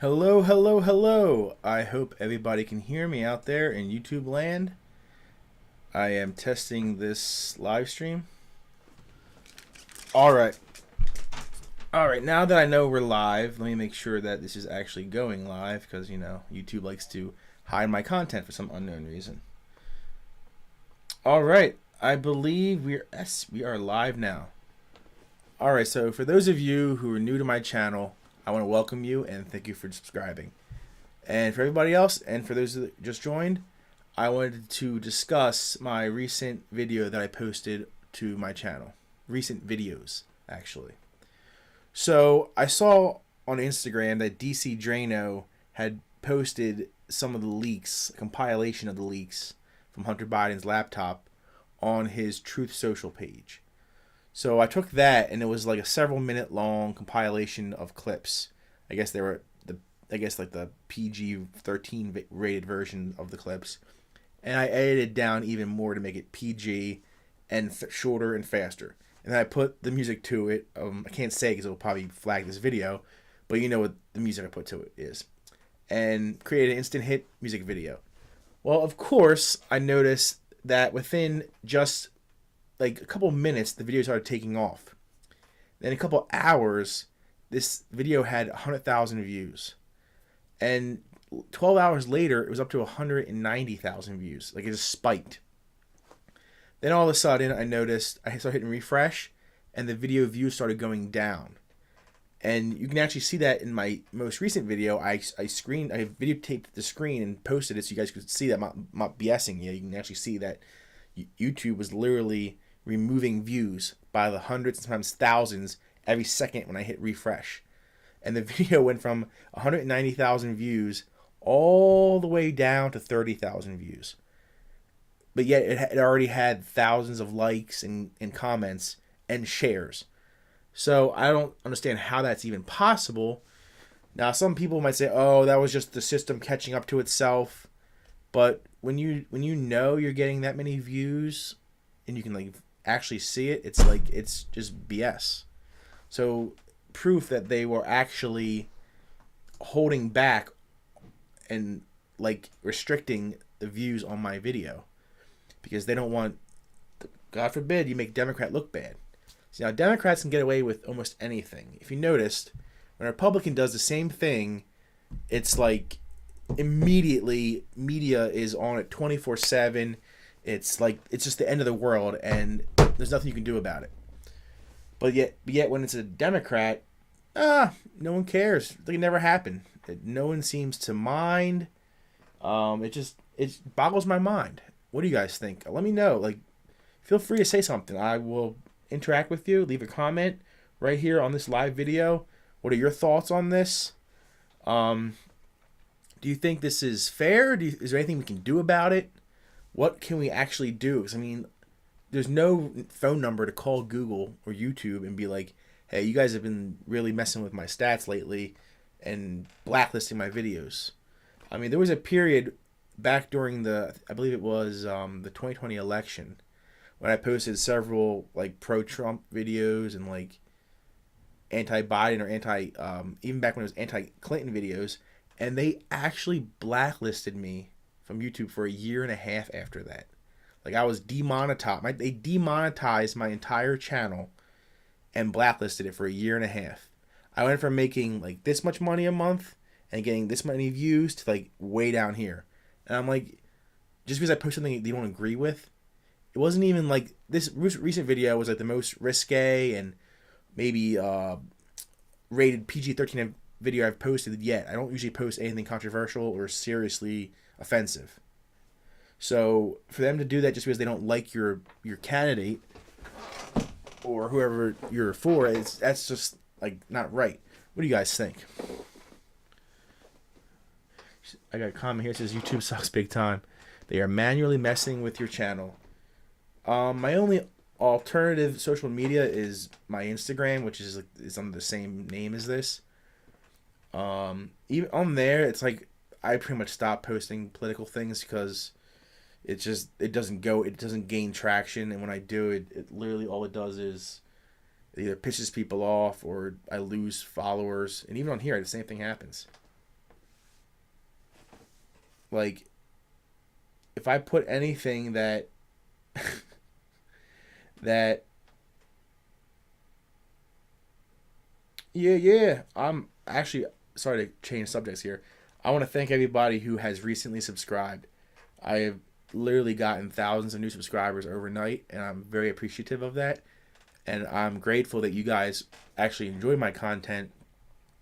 Hello, hello, hello. I hope everybody can hear me out there in YouTube land. I am testing this live stream. All right. All right, now that I know we're live, let me make sure that this is actually going live because, YouTube likes to hide my content for some unknown reason. All right, I believe we are live now. All right, so for those of you who are new to my channel, I want to welcome you and thank you for subscribing. And for everybody else, and for those that just joined, I wanted to discuss my recent video that I posted to my channel. Recent videos, actually. So I saw on Instagram that DC Drano had posted some of the leaks, a compilation of the leaks from Hunter Biden's laptop on his Truth Social page. So I took that, and it was like a several minute long compilation of clips. I guess they were the PG-13 rated version of the clips, and I edited down even more to make it PG and shorter and faster. And then I put the music to it. I can't say because it will probably flag this video, but you know what the music I put to it is. And created an instant hit music video. Well, of course, I noticed that within just like a couple minutes, the video started taking off. Then a couple hours, this video had 100,000 views. And 12 hours later, it was up to 190,000 views. Like, it just spiked. Then all of a sudden, I noticed, I started hitting refresh, and the video views started going down. And you can actually see that in my most recent video. I videotaped the screen and posted it so you guys could see that. I'm not BSing you. You can actually see that YouTube was literally removing views by the hundreds and sometimes thousands every second when I hit refresh. And the video went from 190,000 views all the way down to 30,000 views. But yet it already had thousands of likes and comments and shares. So I don't understand how that's even possible. Now, some people might say, oh, that was just the system catching up to itself. But when you know you're getting that many views and you can like actually see it, it's just BS. So proof that they were actually holding back and like restricting the views on my video. Because they don't want, God forbid, you make Democrat look bad. See, now Democrats can get away with almost anything. If you noticed, when a Republican does the same thing, it's like immediately media is on it 24/7. It's like it's just the end of the world, and there's nothing you can do about it. But yet when it's a Democrat, no one cares. Like it never happened. No one seems to mind. It boggles my mind. What do you guys think? Let me know. Like, feel free to say something. I will interact with you. Leave a comment right here on this live video. What are your thoughts on this? Do you think this is fair? Is there anything we can do about it? What can we actually do? Because, I mean, there's no phone number to call Google or YouTube and be like, hey, you guys have been really messing with my stats lately and blacklisting my videos. I mean, there was a period back during I believe it was the 2020 election, when I posted several like pro-Trump videos and like anti-Biden or even back when it was anti-Clinton videos, and they actually blacklisted me from YouTube for a year and a half after that. Like I was demonetized. They demonetized my entire channel and blacklisted it for a year and a half. I went from making like this much money a month and getting this many views to like way down here. And I'm like, just because I post something they don't agree with, it wasn't even like this recent video was like the most risque and maybe rated PG-13 video I've posted yet. I don't usually post anything controversial or seriously offensive. So for them to do that just because they don't like your candidate or whoever you're for, that's just like not right. What do you guys think? I got a comment here that says YouTube sucks big time. They are manually messing with your channel. My only alternative social media is my Instagram, which is under the same name as this. Even on there, it's like I pretty much stopped posting political things because it doesn't gain traction, and when I do it literally all it does is it either pisses people off or I lose followers. And even on here, the same thing happens. like, if I put anything that that yeah, I'm actually sorry to change subjects here. I want to thank everybody who has recently subscribed. I have literally gotten thousands of new subscribers overnight, and I'm very appreciative of that. And I'm grateful that you guys actually enjoy my content.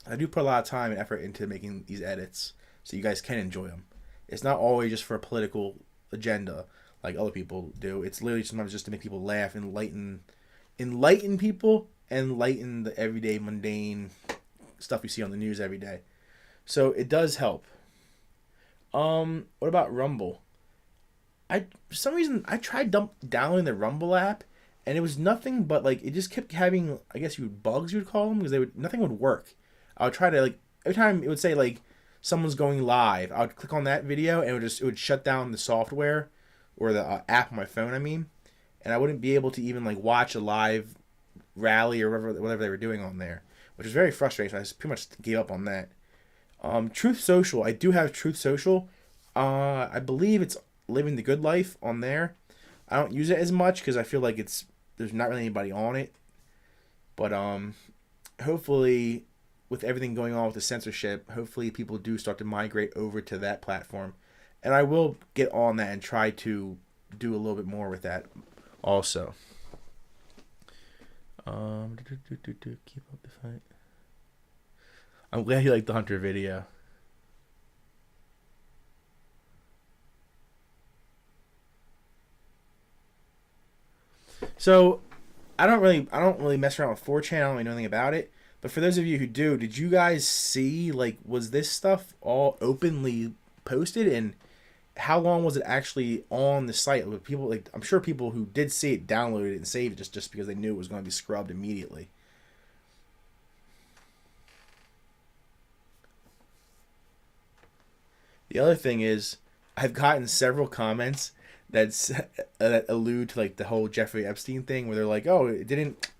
I do put a lot of time and effort into making these edits so you guys can enjoy them. It's not always just for a political agenda like other people do. It's literally sometimes just to make people laugh, enlighten people, and lighten the everyday mundane stuff you see on the news every day. So it does help. What about Rumble? For some reason I tried downloading the Rumble app, and it was nothing but like it just kept having, I guess bugs you would call them, because nothing would work. I would try to, like, every time it would say like someone's going live, I would click on that video and it would shut down the software or the app on my phone. I mean, and I wouldn't be able to even like watch a live rally or whatever they were doing on there, which is very frustrating. So I just pretty much gave up on that. Truth Social, I do have Truth Social. I believe it's Living the Good Life on there. I don't use it as much because I feel like there's not really anybody on it. But hopefully, with everything going on with the censorship, hopefully people do start to migrate over to that platform. And I will get on that and try to do a little bit more with that also. Keep up the fight. I'm glad you liked the Hunter video. So, I don't really mess around with 4chan. I don't really know anything about it. But for those of you who do, did you guys see, like, was this stuff all openly posted, and how long was it actually on the site? With people, like, I'm sure people who did see it downloaded it and saved it just because they knew it was going to be scrubbed immediately. The other thing is, I've gotten several comments that allude to like the whole Jeffrey Epstein thing, where they're like, "Oh, it didn't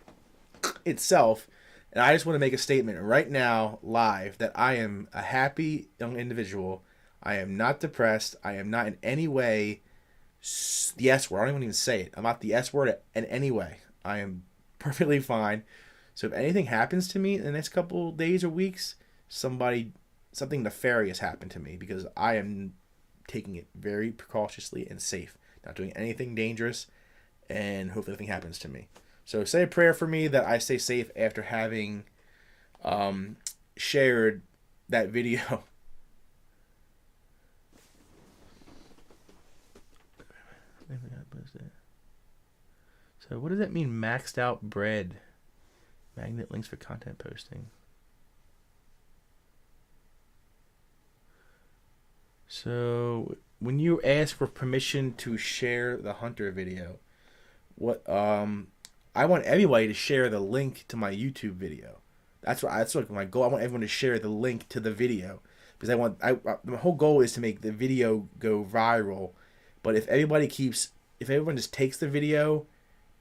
itself." And I just want to make a statement right now, live, that I am a happy young individual. I am not depressed. I am not in any way the S word. I don't even say it. I'm not the S word in any way. I am perfectly fine. So if anything happens to me in the next couple days or weeks, something nefarious happened to me, because I am taking it very precautiously and safe, not doing anything dangerous, and hopefully nothing happens to me. So say a prayer for me that I stay safe after having shared that video. So what does that mean, maxed out bread? Magnet links for content posting. So when you ask for permission to share the Hunter video, I want everybody to share the link to my YouTube video. That's what my goal. I want everyone to share the link to the video, because my whole goal is to make the video go viral. But if everyone just takes the video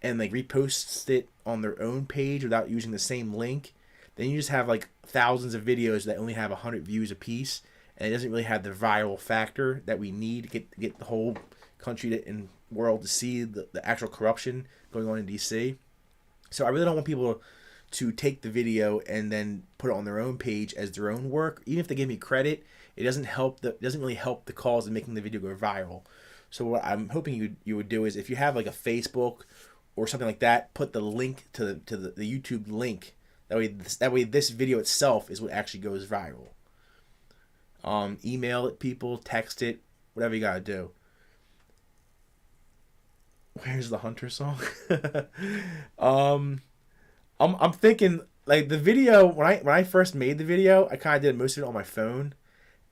and like reposts it on their own page without using the same link, then you just have like thousands of videos that only have 100 views a piece, and it doesn't really have the viral factor that we need to get the whole country and world to see the actual corruption going on in DC. So I really don't want people to take the video and then put it on their own page as their own work. Even if they give me credit, it doesn't really help the cause of making the video go viral. So what I'm hoping you would do is, if you have like a Facebook or something like that, put the link to the YouTube link. That way this video itself is what actually goes viral. Email it people, text it, whatever you gotta do. Where's the Hunter song? I'm thinking, like, the video, when I first made the video, I kind of did most of it on my phone,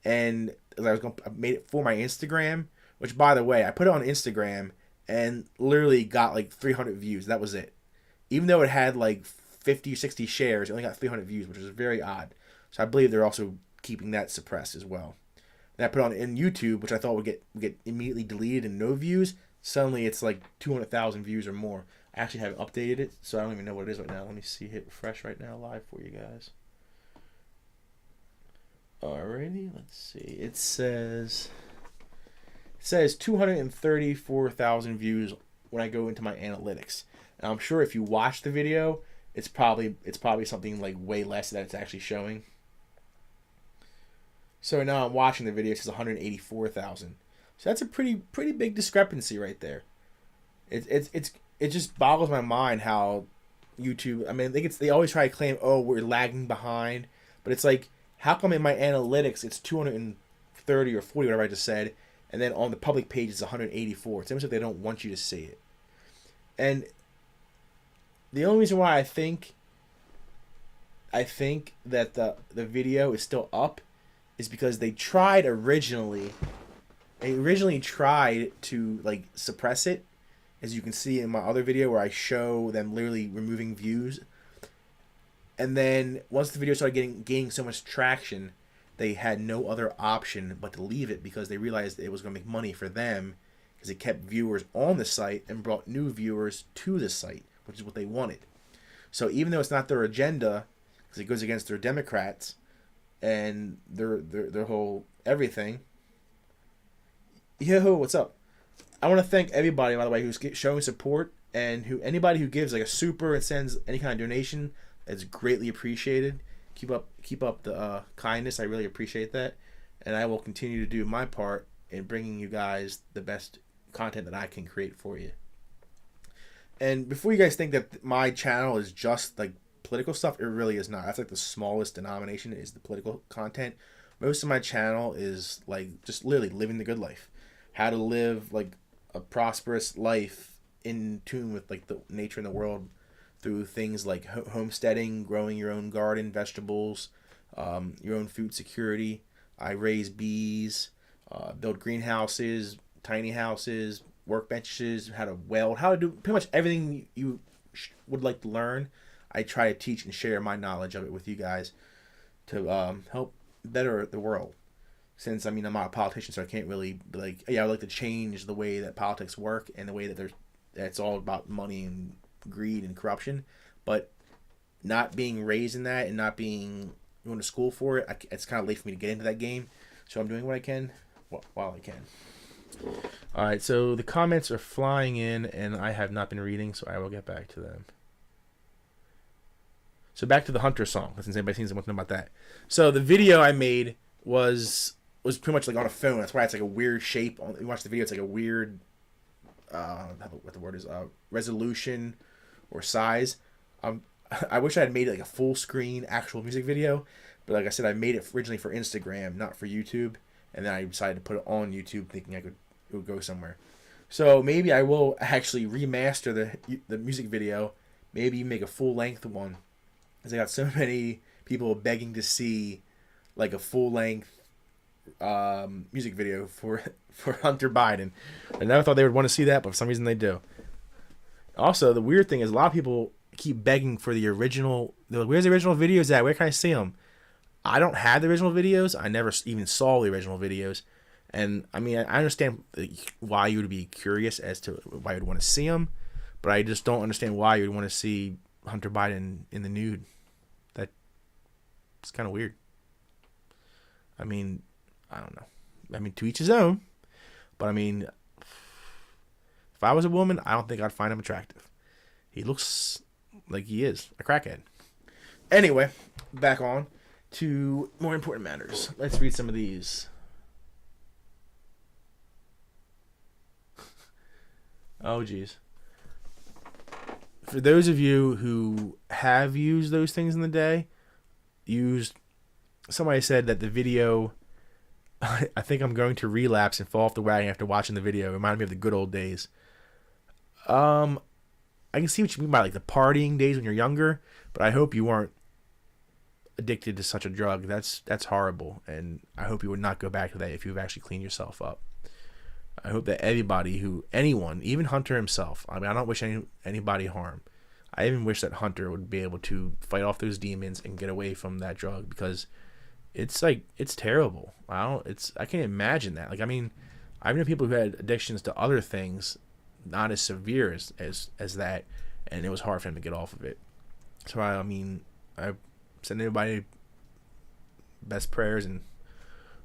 and I made it for my Instagram, which, by the way, I put it on Instagram and literally got like 300 views. That was it. Even though it had like 50 or 60 shares, it only got 300 views, which was very odd. So I believe they're also keeping that suppressed as well. And I put it on in YouTube, which I thought would get immediately deleted and no views. Suddenly it's like 200,000 views or more. I actually haven't updated it, so I don't even know what it is right now. Let me see. Hit refresh right now live for you guys. Alrighty, let's see. It says It says 234,000 views when I go into my analytics. And I'm sure if you watch the video, it's probably something like way less that it's actually showing. So now I'm watching the video. It says 184,000. So that's a pretty big discrepancy right there. It just boggles my mind how YouTube. I mean, I think they always try to claim, oh, we're lagging behind, but it's like, how come in my analytics it's 230 or 40, whatever I just said, and then on the public page it's 184? It's almost like they don't want you to see it. And the only reason why I think that the video is still up is because they originally tried to like suppress it, as you can see in my other video where I show them literally removing views. And then once the video started gaining so much traction, they had no other option but to leave it, because they realized it was going to make money for them, because it kept viewers on the site and brought new viewers to the site, which is what they wanted. So even though it's not their agenda, because it goes against their Democrats and their whole everything. Yo, what's up? I want to thank everybody, by the way, who's showing support, and anybody who gives like a super and sends any kind of donation. It's greatly appreciated. Keep up the kindness. I really appreciate that, and I will continue to do my part in bringing you guys the best content that I can create for you. And before you guys think that my channel is just like political stuff, it really is not. That's like the smallest denomination is the political content. Most of my channel is like just literally living the good life, how to live like a prosperous life in tune with like the nature in the world, through things like homesteading, growing your own garden, vegetables, your own food security. I raise bees, build greenhouses, tiny houses, workbenches, how to weld, how to do pretty much everything you would like to learn. I try to teach and share my knowledge of it with you guys to help better the world. Since, I mean, I'm not a politician, so I can't really be like, yeah, I'd like to change the way that politics work and the way that it's all about money and greed and corruption. But not being raised in that and not going to school for it, it's kind of late for me to get into that game. So I'm doing what I can while I can. All right, so the comments are flying in, and I have not been reading, so I will get back to them. So back to the Hunter song, since anybody seems to want to know about that. So the video I made was pretty much like on a phone. That's why it's like a weird shape. You watch the video, it's like a weird, what the word is, resolution or size. I wish I had made like a full screen actual music video, but like I said, I made it originally for Instagram, not for YouTube, and then I decided to put it on YouTube, thinking it would go somewhere. So maybe I will actually remaster the music video, maybe make a full length one, because I got so many people begging to see like a full length music video for Hunter Biden. I never thought they would want to see that, but for some reason they do. Also, the weird thing is a lot of people keep begging for the original. They're like, where's the original videos at? Where can I see them? I don't have the original videos. I never even saw the original videos. And I mean, I understand why you would be curious as to why you'd want to see them, but I just don't understand why you'd want to see Hunter Biden in the nude. That's kind of weird. I mean, I don't know. I mean, to each his own. But I mean, if I was a woman, I don't think I'd find him attractive. He looks like he is a crackhead. Anyway, back on to more important matters. Let's read some of these. Oh, geez. For those of you who have used those things in the day, somebody said that the video, I think I'm going to relapse and fall off the wagon after watching the video. It reminded me of the good old days. I can see what you mean by like the partying days when you're younger, but I hope you weren't addicted to such a drug. That's horrible, and I hope you would not go back to that if you've actually cleaned yourself up. I hope that anyone, even Hunter himself, I mean, I don't wish anybody harm. I even wish that Hunter would be able to fight off those demons and get away from that drug, because it's terrible. I can't imagine that. Like, I mean, I've known people who had addictions to other things, not as severe as that, and it was hard for them to get off of it. So I mean, I send everybody best prayers and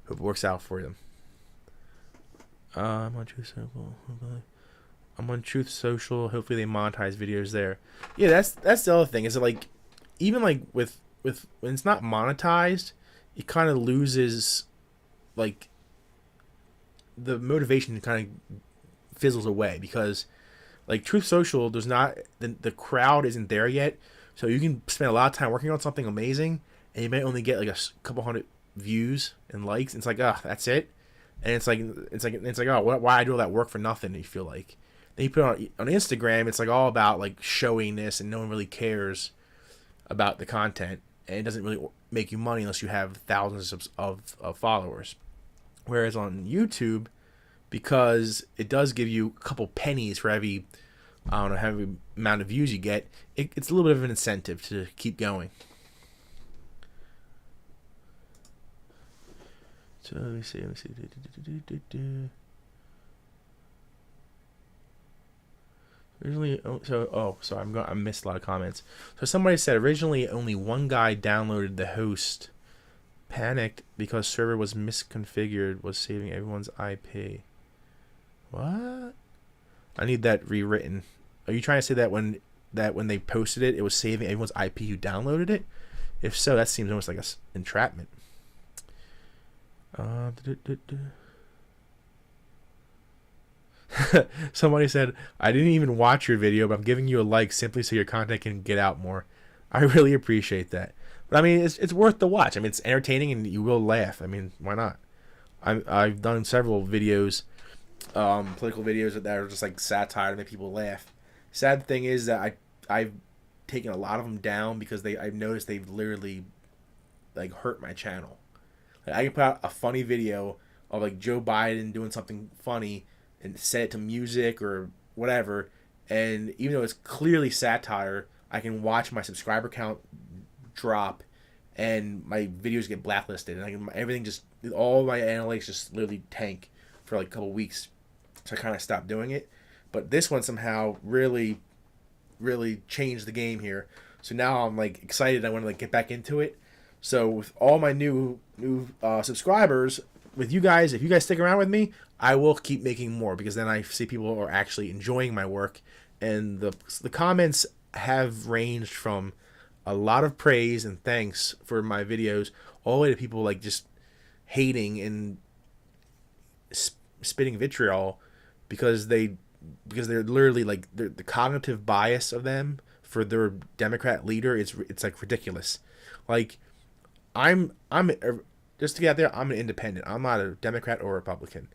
hope it works out for them. I'm on Truth Social. I'm on Truth Social. Hopefully they monetize videos there. Yeah, that's the other thing. Is it like, even like with when it's not monetized, it kind of loses like the motivation kind of fizzles away, because like Truth Social, there's not the crowd isn't there yet, so you can spend a lot of time working on something amazing, and you might only get like a couple hundred views and likes. And it's like, that's it, and it's like, oh, why I do all that work for nothing? You feel like. Then you put it on Instagram, it's like all about like showing this, and no one really cares about the content, and it doesn't really make you money unless you have thousands of followers. Whereas on YouTube, because it does give you a couple pennies for every, I don't know, every amount of views you get, it's a little bit of an incentive to keep going. So let me see. Originally, I missed a lot of comments. So somebody said originally only one guy downloaded the host, panicked because server was misconfigured, was saving everyone's IP. What? I need that rewritten. Are you trying to say that when they posted it, it was saving everyone's IP who downloaded it? If so, that seems almost like an entrapment. Somebody said, I didn't even watch your video, but I'm giving you a like simply so your content can get out more. I really appreciate that. But I mean, it's worth the watch. I mean, it's entertaining and you will laugh. I mean, why not? I've done several videos, political videos that are just like satire to make people laugh. Sad thing is that I've taken a lot of them down because I've noticed they've literally like hurt my channel. Like, I can put out a funny video of like Joe Biden doing something funny and set it to music or whatever, and even though it's clearly satire, I can watch my subscriber count drop and my videos get blacklisted, and all my analytics just literally tank for like a couple weeks. So I kind of stopped doing it. But this one somehow really changed the game here. So now I'm like excited. I want to like get back into it. So with all my new subscribers, with you guys, if you guys stick around with me, I will keep making more, because then I see people are actually enjoying my work, and the comments have ranged from a lot of praise and thanks for my videos all the way to people like just hating and spitting vitriol because they're literally like the cognitive bias of them for their Democrat leader. It's like ridiculous. Like I'm just to get out there, I'm an independent. I'm not a Democrat or Republican.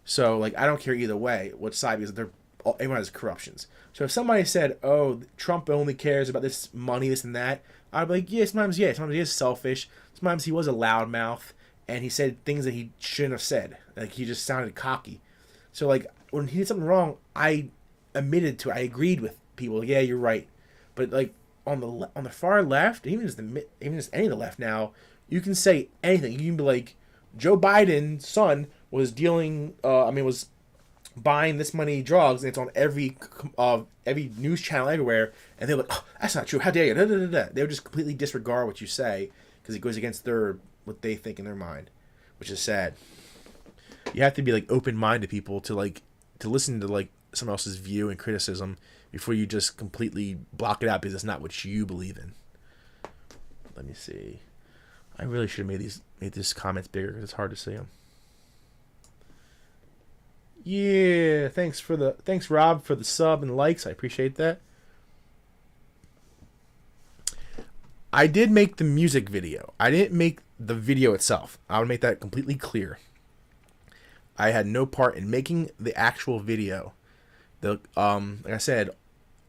So like I don't care either way which side, because everyone has corruptions. So if somebody said, "Oh, Trump only cares about this money, this and that," I'd be like, sometimes he is selfish. Sometimes he was a loudmouth and he said things that he shouldn't have said. Like he just sounded cocky. So like when he did something wrong, I agreed with people. Like, yeah, you're right. But like on the far left, even just any of the left now, you can say anything. You can be like, Joe Biden's son was was buying this many drugs, and it's on every news channel everywhere, and they're like, "Oh, that's not true. How dare you?" Da, da, da, da. They would just completely disregard what you say because it goes against what they think in their mind, which is sad. You have to be like open-minded people to listen to like someone else's view and criticism before you just completely block it out because it's not what you believe in. Let me see. I really should have made these comments bigger because it's hard to see them. Yeah, thanks Rob for the sub and likes. I appreciate that. I did make the music video. I didn't make the video itself. I would make that completely clear. I had no part in making the actual video. Like I said,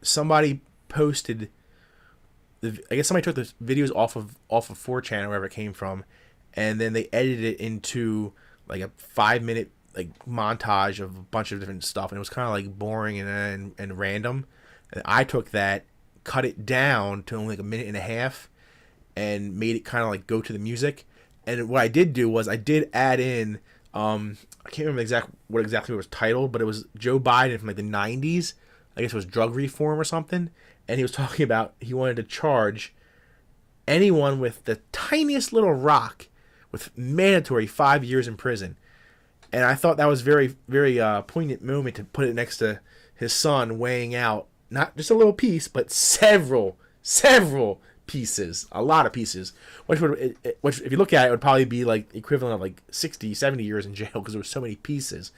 somebody posted I guess somebody took the videos off of 4chan, wherever it came from, and then they edited it into like a 5-minute like montage of a bunch of different stuff, and it was kind of like boring and random. And I took that, cut it down to only like a minute and a half, and made it kind of like go to the music. And what I did do was I did add in I can't remember what exactly it was titled, but it was Joe Biden from like the 90s. I guess it was drug reform or something. And he was talking about he wanted to charge anyone with the tiniest little rock with mandatory 5 years in prison. And I thought that was very, very poignant moment to put it next to his son weighing out not just a little piece, but several pieces, a lot of pieces, which if you look at it would probably be like equivalent of like 60, 70 years in jail because there were so many pieces.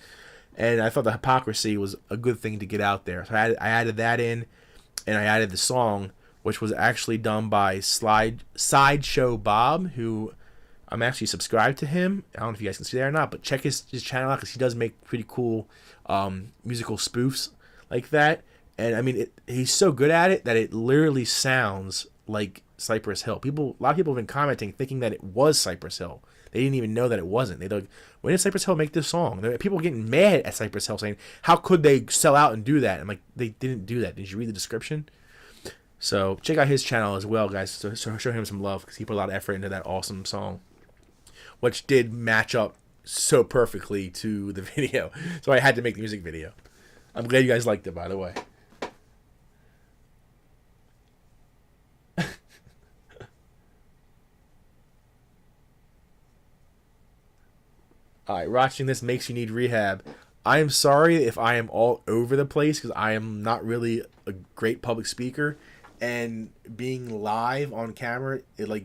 And I thought the hypocrisy was a good thing to get out there. So I added that in, and I added the song, which was actually done by Sideshow Bob, who I'm actually subscribed to him. I don't know if you guys can see that or not, but check his channel out because he does make pretty cool musical spoofs like that. And I mean, he's so good at it that it literally sounds like Cypress Hill. A lot of people have been commenting thinking that it was Cypress Hill. They didn't even know that it wasn't. They're like, when did Cypress Hill make this song? People getting mad at Cypress Hill saying, how could they sell out and do that? I'm like, they didn't do that. Did you read the description? So check out his channel as well, guys. So show him some love because he put a lot of effort into that awesome song, which did match up so perfectly to the video. So I had to make the music video. I'm glad you guys liked it, by the way. Alright, watching this makes you need rehab. I am sorry if I am all over the place because I am not really a great public speaker, and being live on camera, it like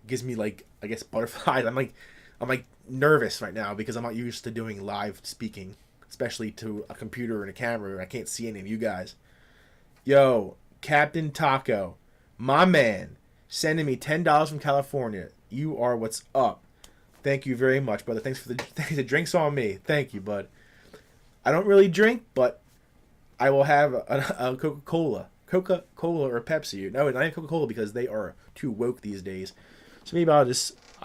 gives me like, I guess, butterflies. I'm like nervous right now because I'm not used to doing live speaking, especially to a computer and a camera, and I can't see any of you guys. Yo, Captain Taco, my man, sending me $10 from California. You are what's up. Thank you very much, brother. Thanks for the drinks on me. Thank you, bud. I don't really drink, but I will have a Coca-Cola or Pepsi. No, not even Coca-Cola because they are too woke these days. So maybe I'll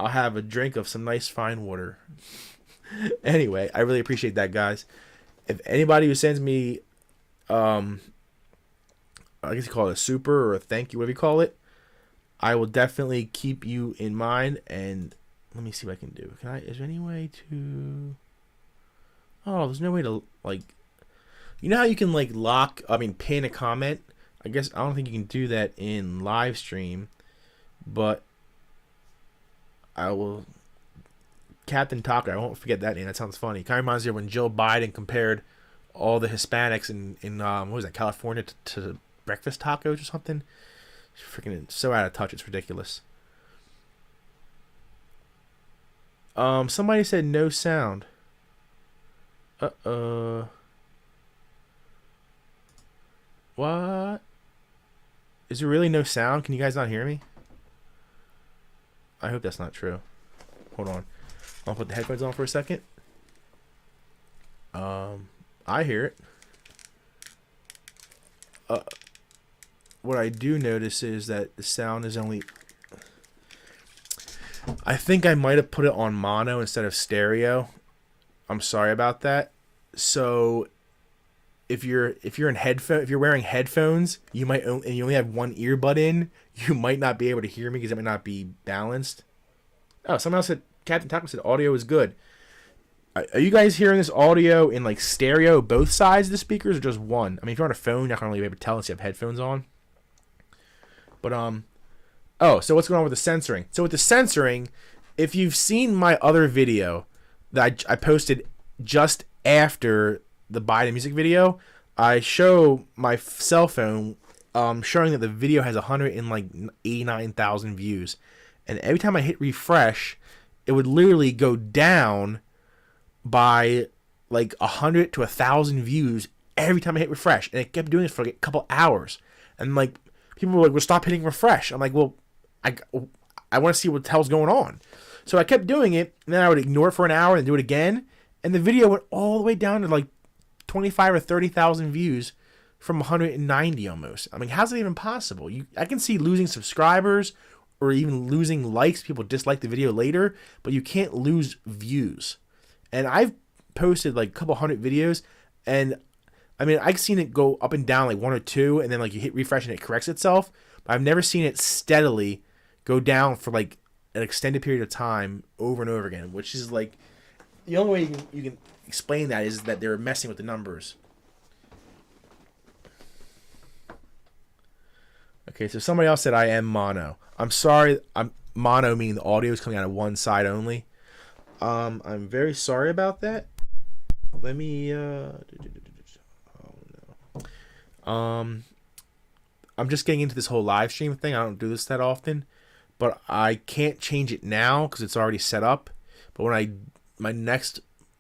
have a drink of some nice fine water. Anyway, I really appreciate that, guys. If anybody who sends me, I guess you call it a super or a thank you, whatever you call it, I will definitely keep you in mind. And let me see what I can do. Is there any way to... Oh, there's no way to, like... You know how you can, like, pin a comment? I guess I don't think you can do that in live stream. But I will... Captain Taco, I won't forget that name. That sounds funny. Kind of reminds me of when Joe Biden compared all the Hispanics in what was that, California to breakfast tacos or something. It's freaking so out of touch. It's ridiculous. Somebody said no sound. What? Is there really no sound? Can you guys not hear me? I hope that's not true. Hold on. I'll put the headphones on for a second. I hear it. What I do notice is that the sound is only... I think I might have put it on mono instead of stereo. I'm sorry about that. So if you're wearing headphones, and you only have one earbud in, you might not be able to hear me because it might not be balanced. Oh, someone else said, Captain Taco said audio is good. Are you guys hearing this audio in like stereo, both sides of the speakers, or just one? I mean, if you're on a phone, you're not gonna really be able to tell unless you have headphones on. But oh, so what's going on with the censoring? So with the censoring, if you've seen my other video that I posted just after the Biden music video, I show my cell phone showing that the video has 189,000 views, and every time I hit refresh, it would literally go down by like 100 to 1,000 views every time I hit refresh, and it kept doing this for like a couple hours, and like people were like, "Well, stop hitting refresh." I'm like, "Well, I want to see what the hell's going on." So I kept doing it, and then I would ignore it for an hour and do it again, and the video went all the way down to like 25 or 30,000 views from 190 almost. I mean, how's it even possible? I can see losing subscribers or even losing likes. People dislike the video later, but you can't lose views. And I've posted like a couple hundred videos, and I mean, I've seen it go up and down like one or two, and then like you hit refresh and it corrects itself. But I've never seen it steadily go down for like an extended period of time over and over again, which is like the only way you can explain that is that they're messing with the numbers. Okay, so somebody else said I am mono. I'm sorry, I'm mono meaning the audio is coming out of one side only. I'm very sorry about that. Let me. Oh no. I'm just getting into this whole live stream thing. I don't do this that often, but I can't change it now because it's already set up. But when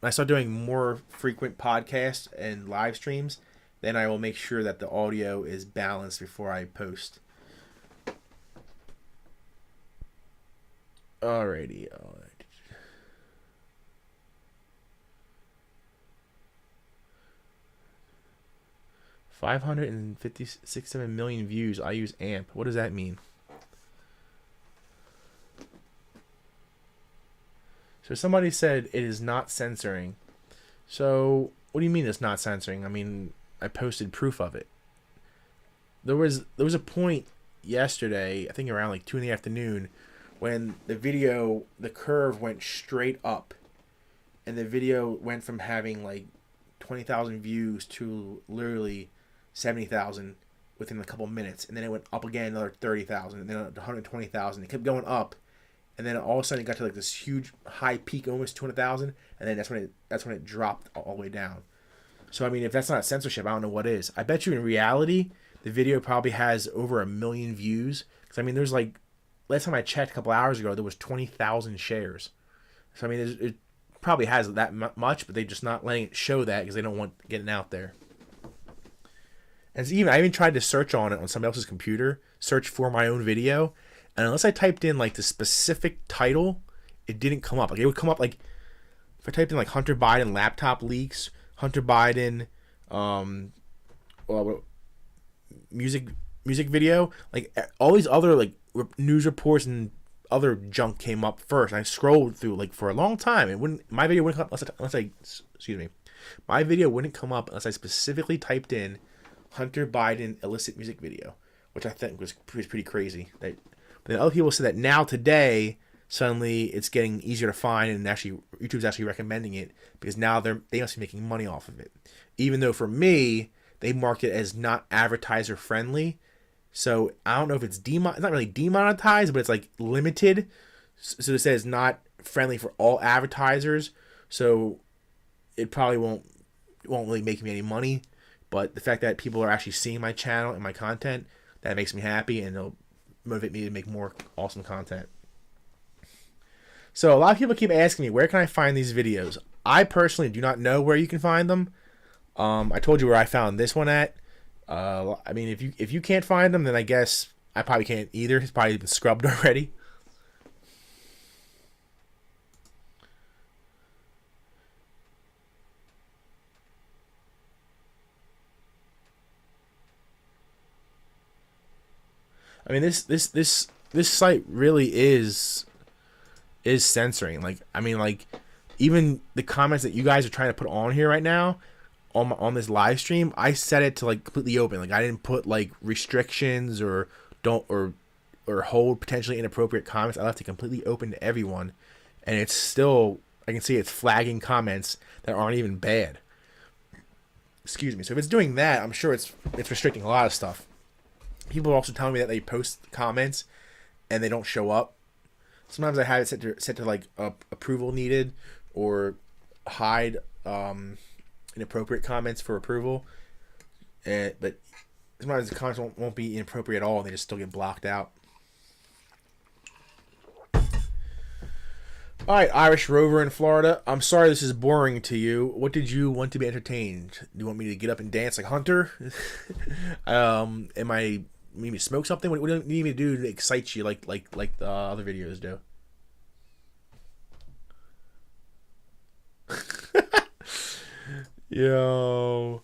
I start doing more frequent podcasts and live streams, then I will make sure that the audio is balanced before I post. Alrighty. 557 million views. I use AMP. What does that mean? So somebody said it is not censoring. So what do you mean it's not censoring? I mean, I posted proof of it. There was a point yesterday, I think around like 2 in the afternoon, when the curve went straight up, and the video went from having like 20,000 views to literally 70,000 within a couple minutes, and then it went up again another 30,000, and then 120,000. It kept going up, and then all of a sudden it got to like this huge high peak, almost 200,000, and then that's when it dropped all the way down. So I mean, if that's not censorship, I don't know what is. I bet you in reality the video probably has over 1 million views. Because I mean, there's like, last time I checked a couple hours ago, there was 20,000 shares. So I mean, it probably has that much, but they're just not letting it show that because they don't want getting out there. And I even tried to search on it on somebody else's computer, search for my own video, and unless I typed in like the specific title, it didn't come up. Like it would come up like if I typed in like Hunter Biden laptop leaks, Hunter Biden, music video, like all these other like news reports and other junk came up first. I scrolled through like for a long time. My video wouldn't come up my video wouldn't come up unless I specifically typed in Hunter Biden illicit music video, which I think was pretty crazy. But then other people said that now today suddenly it's getting easier to find, and actually YouTube's actually recommending it because now they must be making money off of it. Even though for me they marked it as not advertiser friendly, so I don't know if it's not really demonetized, but it's like limited. So it says not friendly for all advertisers, so it probably won't really make me any money. But the fact that people are actually seeing my channel and my content, that makes me happy, and it'll motivate me to make more awesome content. So a lot of people keep asking me, where can I find these videos? I personally do not know where you can find them. I told you where I found this one at. I mean, if you can't find them, then I guess I probably can't either. It's probably been scrubbed already. I mean, this site really is censoring. Like, I mean, like, even the comments that you guys are trying to put on here right now, on this live stream, I set it to like completely open. Like, I didn't put like restrictions or hold potentially inappropriate comments. I left it completely open to everyone, and it's still, I can see it's flagging comments that aren't even bad. Excuse me. So if it's doing that, I'm sure it's restricting a lot of stuff. People are also telling me that they post comments and they don't show up. Sometimes I have it set to like approval needed, or hide inappropriate comments for approval. But sometimes the comments won't be inappropriate at all, and they just still get blocked out. All right, Irish Rover in Florida. I'm sorry this is boring to you. What did you want to be entertained? Do you want me to get up and dance like Hunter? Maybe smoke something? What do you need me to do to excite you like the other videos do? Yo.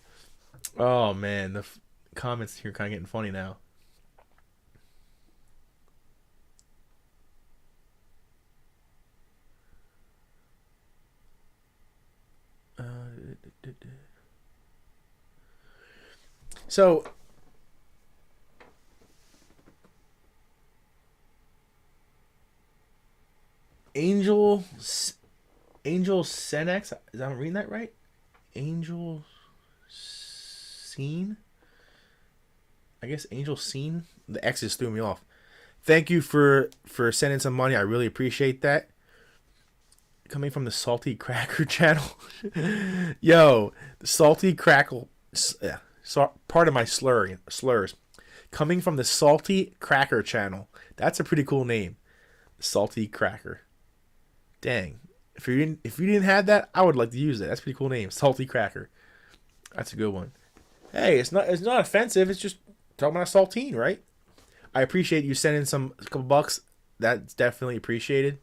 Oh, man. The comments here kind of getting funny now. So, Angel Senex, is I'm reading that right? Angel Scene? I guess Angel Scene? The X's threw me off. Thank you for sending some money. I really appreciate that. coming from the Salty Cracker channel. Yo, the Salty Crackle. Yeah, part of my slurs. Coming from the Salty Cracker channel. That's a pretty cool name. Salty Cracker. Dang. If you didn't have that, I would like to use it. That's a pretty cool name. Salty Cracker. That's a good one. Hey, it's not offensive. It's just talking about a saltine, right? I appreciate you sending a couple bucks. That's definitely appreciated.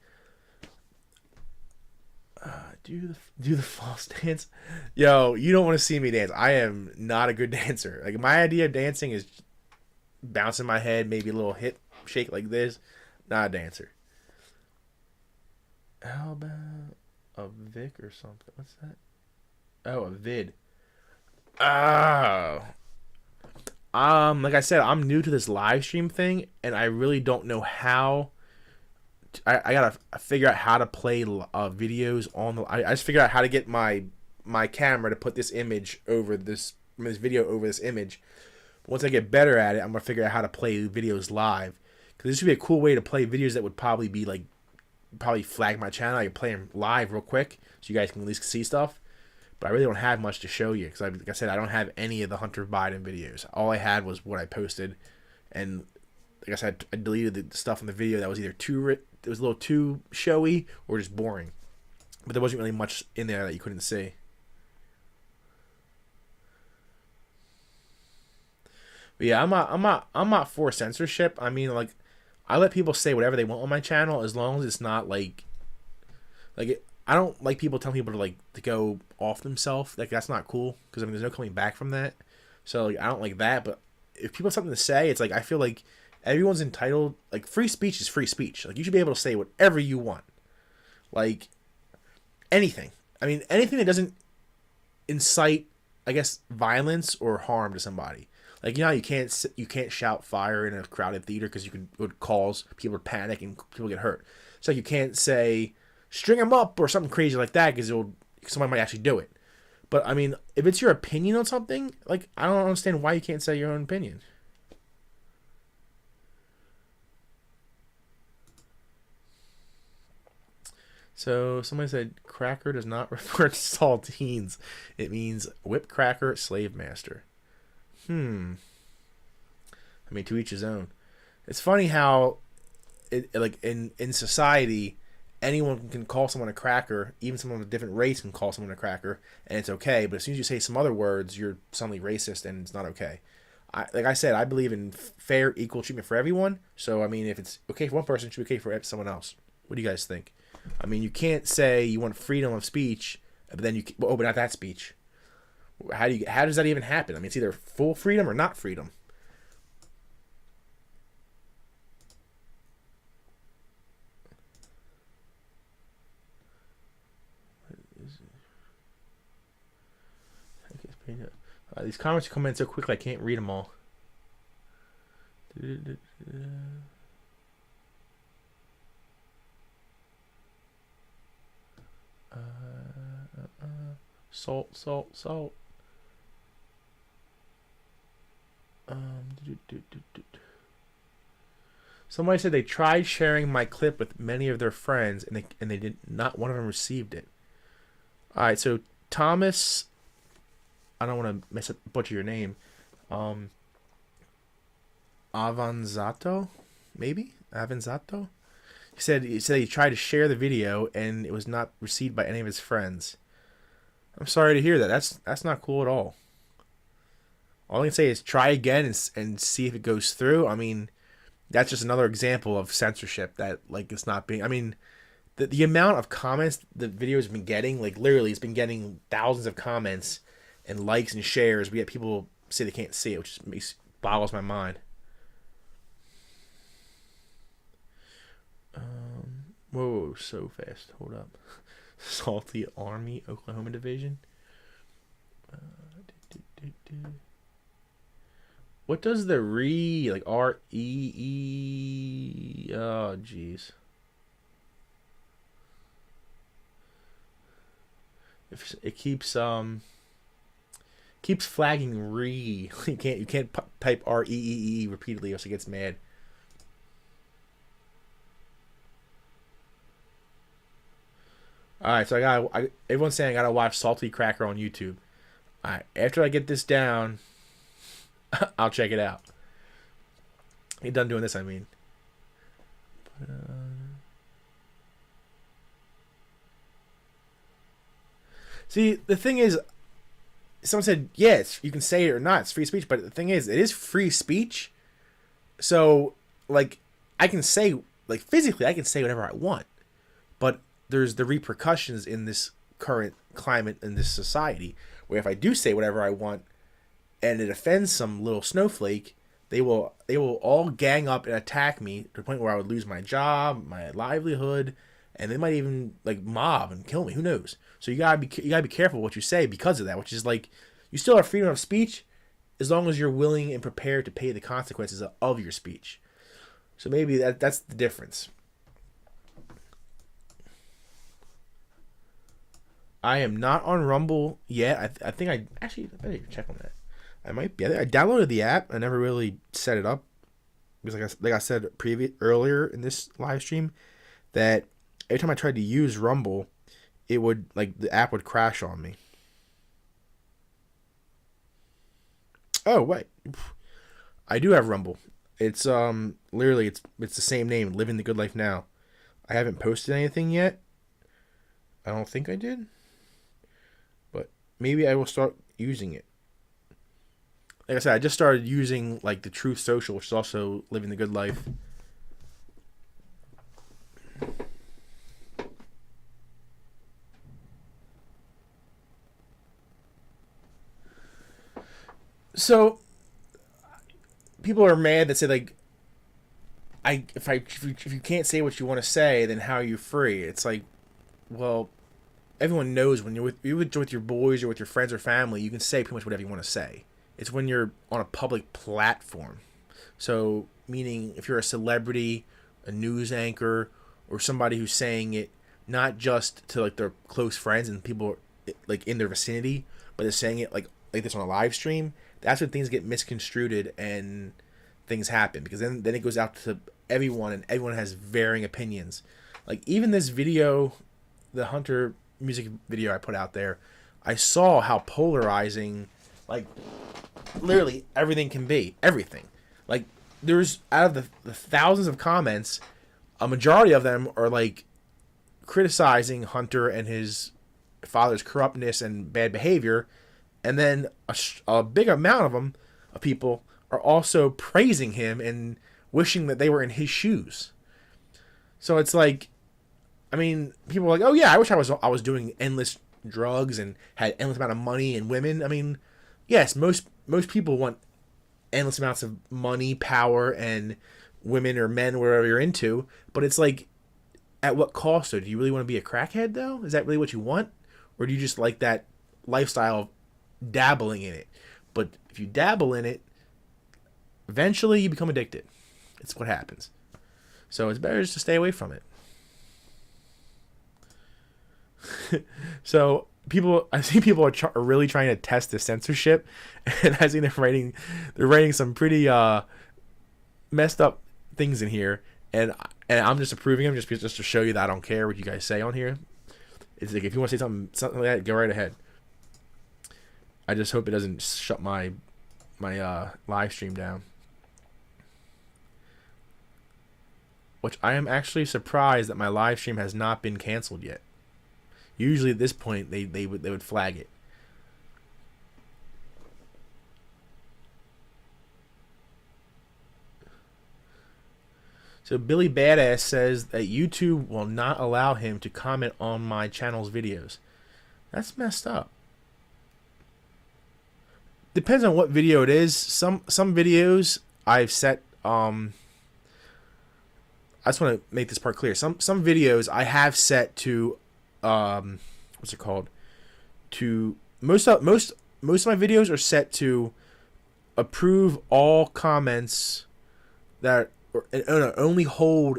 Do the false dance. Yo, you don't want to see me dance. I am not a good dancer. Like, my idea of dancing is bouncing my head, maybe a little hip shake like this. Not a dancer. How about a Vic or something? What's that? Oh, a vid. Oh. Like I said, I'm new to this live stream thing, and I really don't know how. I gotta figure out how to play videos on the. I just figured out how to get my camera to put this image over this video over this image. Once I get better at it, I'm gonna figure out how to play videos live, because this would be a cool way to play videos that would probably flag my channel. I can play them live real quick, so you guys can at least see stuff. But I really don't have much to show you, because like I said, I don't have any of the Hunter Biden videos. All I had was what I posted, and like I said, I deleted the stuff in the video that was either it was a little too showy or just boring. But there wasn't really much in there that you couldn't see. But yeah, I'm not for censorship. I mean, like, I let people say whatever they want on my channel, as long as it's not like I don't like people telling people to go off themselves. Like, that's not cool, because I mean, there's no coming back from that. So like, I don't like that. But if people have something to say, it's like, I feel like everyone's entitled. Like, free speech is free speech. Like, you should be able to say whatever you want. Like, anything. I mean, anything that doesn't incite, I guess, violence or harm to somebody. Like, you know, you can't shout fire in a crowded theater, because it would cause people to panic and people get hurt. So you can't say string them up or something crazy like that, because somebody might actually do it. But I mean, if it's your opinion on something, like, I don't understand why you can't say your own opinion. So somebody said cracker does not refer to saltines. It means whip cracker, slave master. I mean, to each his own. It's funny how like in society, anyone can call someone a cracker. Even someone of a different race can call someone a cracker, and it's okay. But as soon as you say some other words, you're suddenly racist, and it's not okay. Like I said, I believe in fair, equal treatment for everyone. So I mean, if it's okay for one person, it should be okay for someone else. What do you guys think? I mean, you can't say you want freedom of speech, but then but not that speech. How does that even happen? I mean, it's either full freedom or not freedom. These comments come in so quickly, I can't read them all. Salt. Somebody said they tried sharing my clip with many of their friends, and they did not. One of them received it. All right, so Thomas, I don't want to butcher your name. Avanzato, maybe Avanzato. He said he tried to share the video, and it was not received by any of his friends. I'm sorry to hear that. That's not cool at all. All I can say is try again and see if it goes through. I mean, that's just another example of censorship that, like, it's not being. I mean, the amount of comments the video has been getting, like, literally, it's been getting thousands of comments and likes and shares. We get people say they can't see it, which just boggles my mind. Whoa, so fast. Hold up. Salty Army, Oklahoma Division. What does the like R-E-E? Oh, jeez. If it keeps flagging re. You can't type R-E-E-E repeatedly, or else it gets mad. All right, so everyone's saying I gotta watch Salty Cracker on YouTube. All right, after I get this down, I'll check it out. You done doing this? I mean. See, the thing is, someone said, yes, you can say it or not. It's free speech. But the thing is, it is free speech. So, like, I can say, like, physically, I can say whatever I want. But there's the repercussions in this current climate in this society, where if I do say whatever I want and it offends some little snowflake, they will all gang up and attack me to the point where I would lose my job, my livelihood, and they might even like mob and kill me. Who knows? So you gotta be careful what you say because of that. Which is like, you still have freedom of speech as long as you're willing and prepared to pay the consequences of your speech. So maybe that's the difference. I am not on Rumble yet. I think I better check on that. I might be. I downloaded the app. I never really set it up because, like I said earlier in this live stream, that every time I tried to use Rumble, it would, like, the app would crash on me. Oh wait, I do have Rumble. It's literally it's the same name, Living the Good Life Now. I haven't posted anything yet. I don't think I did, but maybe I will start using it. Like I said, I just started using like the Truth Social, which is also Living the Good Life. So people are mad that say like, if you can't say what you want to say, then how are you free? It's like, well, everyone knows when you're with your boys or with your friends or family, you can say pretty much whatever you want to say. It's when you're on a public platform. So, meaning if you're a celebrity, a news anchor, or somebody who's saying it not just to like their close friends and people like in their vicinity, but is saying it like this on a live stream, that's when things get misconstrued and things happen, because then it goes out to everyone and everyone has varying opinions. Like even this video, the Hunter music video I put out there, I saw how polarizing, like, literally everything can be. Everything. Like, there's, out of the thousands of comments, a majority of them are, like, criticizing Hunter and his father's corruptness and bad behavior. And then a big amount of them, of people, are also praising him and wishing that they were in his shoes. So it's like, I mean, people are like, oh yeah, I wish I was doing endless drugs and had endless amount of money and women. I mean, yes, most people want endless amounts of money, power, and women or men, whatever you're into. But it's like, at what cost? So do you really want to be a crackhead though? Is that really what you want? Or do you just like that lifestyle of dabbling in it? But if you dabble in it, eventually you become addicted. It's what happens. So it's better just to stay away from it. So I see people are really trying to test the censorship, and I see they're writing some pretty messed up things in here, and I'm just approving them just to show you that I don't care what you guys say on here. It's like, if you want to say something like that, go right ahead. I just hope it doesn't shut my live stream down. Which I am actually surprised that my live stream has not been canceled yet. Usually at this point they would flag it. So Billy Badass says that YouTube will not allow him to comment on my channel's videos. That's messed up. Depends on what video it is. Some videos I've set I just want to make this part clear. Some videos I have set to what's it called? To most of my videos are set to approve all comments that only hold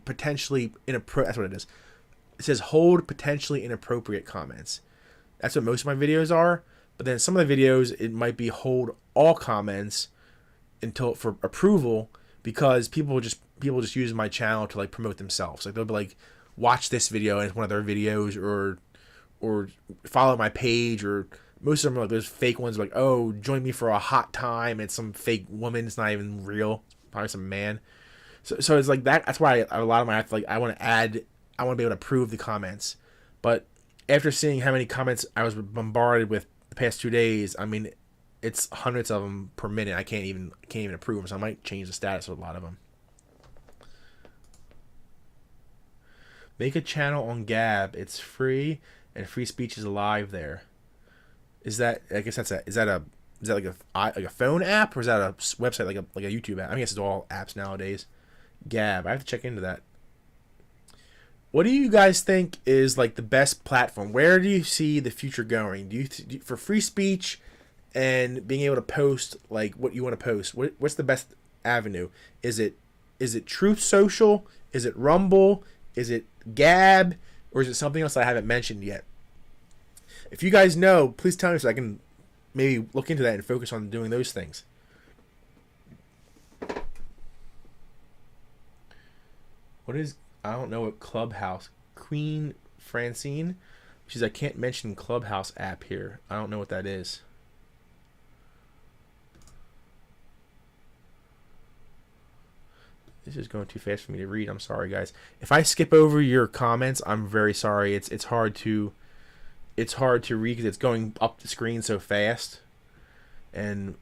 potentially inappropriate. That's what it is. It says hold potentially inappropriate comments. That's what most of my videos are. But then some of the videos, it might be hold all comments until for approval, because people just use my channel to like promote themselves. Like they'll be like, watch this video and it's one of their videos, or follow my page, or most of them are like those fake ones like, oh, join me for a hot time. It's some fake woman. It's not even real. Probably some man. So it's like that. That's why a lot of my, I want to be able to approve the comments. But after seeing how many comments I was bombarded with the past 2 days, I mean, it's hundreds of them per minute. I can't even approve them. So I might change the status of a lot of them. Make a channel on Gab. It's free and free speech is alive there. Is that? I guess is that like a phone app, or is that a website like a YouTube app? I guess it's all apps nowadays. Gab. I have to check into that. What do you guys think is like the best platform? Where do you see the future going? Do you for free speech and being able to post like what you want to post? What's the best avenue? Is it Truth Social? Is it Rumble? Is it Gab? Or is it something else I haven't mentioned yet? If you guys know, please tell me so I can maybe look into that and focus on doing those things. I don't know what Clubhouse. Queen Francine. She's, I can't mention Clubhouse app here. I don't know what that is. This is going too fast for me to read. I'm sorry, guys. If I skip over your comments, I'm very sorry. It's hard to read because it's going up the screen so fast. And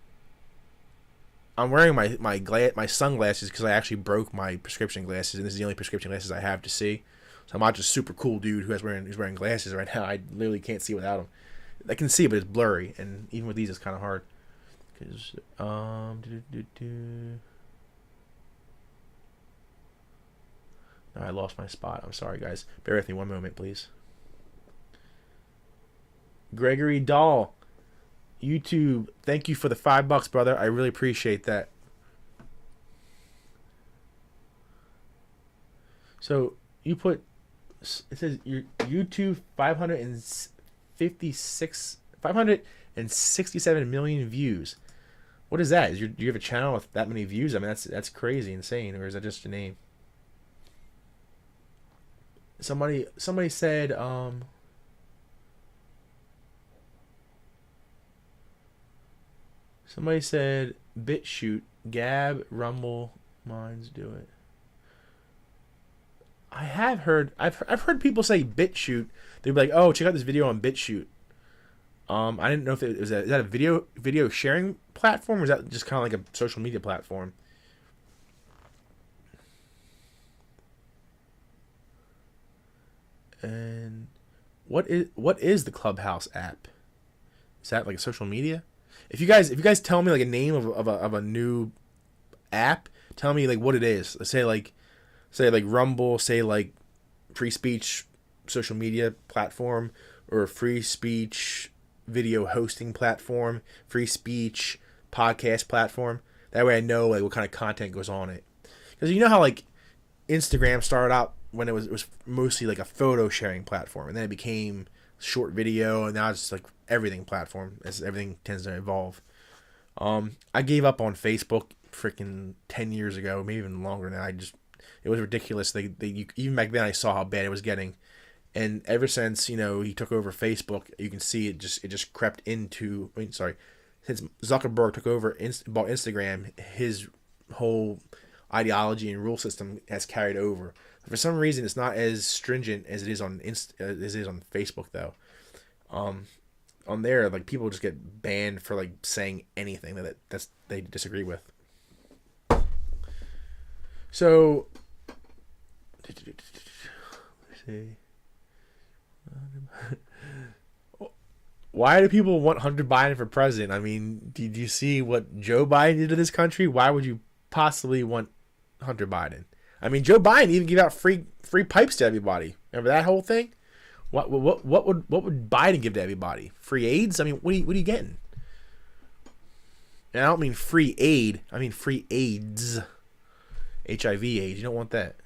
I'm wearing my sunglasses because I actually broke my prescription glasses, and this is the only prescription glasses I have to see. So I'm not just super cool dude who's wearing glasses right now. I literally can't see without them. I can see, but it's blurry, and even with these, it's kind of hard. Cause I lost my spot. I'm sorry, guys. Bear with me one moment, please. Gregory Dahl, YouTube, thank you for the $5, brother. I really appreciate that. So you put, it says your YouTube 567 million views. What is that? Do you have a channel with that many views? I mean, that's crazy, insane. Or is that just your name? Somebody said BitChute, Gab, Rumble, Minds do it. I've heard people say BitChute. They'd be like, "Oh, check out this video on BitChute." I didn't know if is that a video sharing platform, or is that just kind of like a social media platform? And what is the Clubhouse app? Is that like a social media? If you guys tell me like a name of a new app, tell me like what it is. Say like Rumble, say like free speech social media platform, or free speech video hosting platform, free speech podcast platform. That way I know like what kind of content goes on it. Because you know how like Instagram started out when it was mostly like a photo sharing platform, and then it became short video, and now it's just like everything platform as everything tends to evolve. I gave up on Facebook freaking 10 years ago, maybe even longer than that. It was ridiculous. Even back then I saw how bad it was getting, and ever since he took over Facebook, you can see it just crept into. Since Zuckerberg took over, bought Instagram, his whole ideology and rule system has carried over. For some reason, it's not as stringent as it is on Facebook, though. On there, like, people just get banned for like saying anything that they disagree with. So, let's see. Why do people want Hunter Biden for president? I mean, did you see what Joe Biden did to this country? Why would you possibly want Hunter Biden? I mean, Joe Biden even gave out free pipes to everybody. Remember that whole thing? What would Biden give to everybody? Free AIDS? I mean, what are you getting? And I don't mean free aid. I mean free AIDS. HIV AIDS. You don't want that.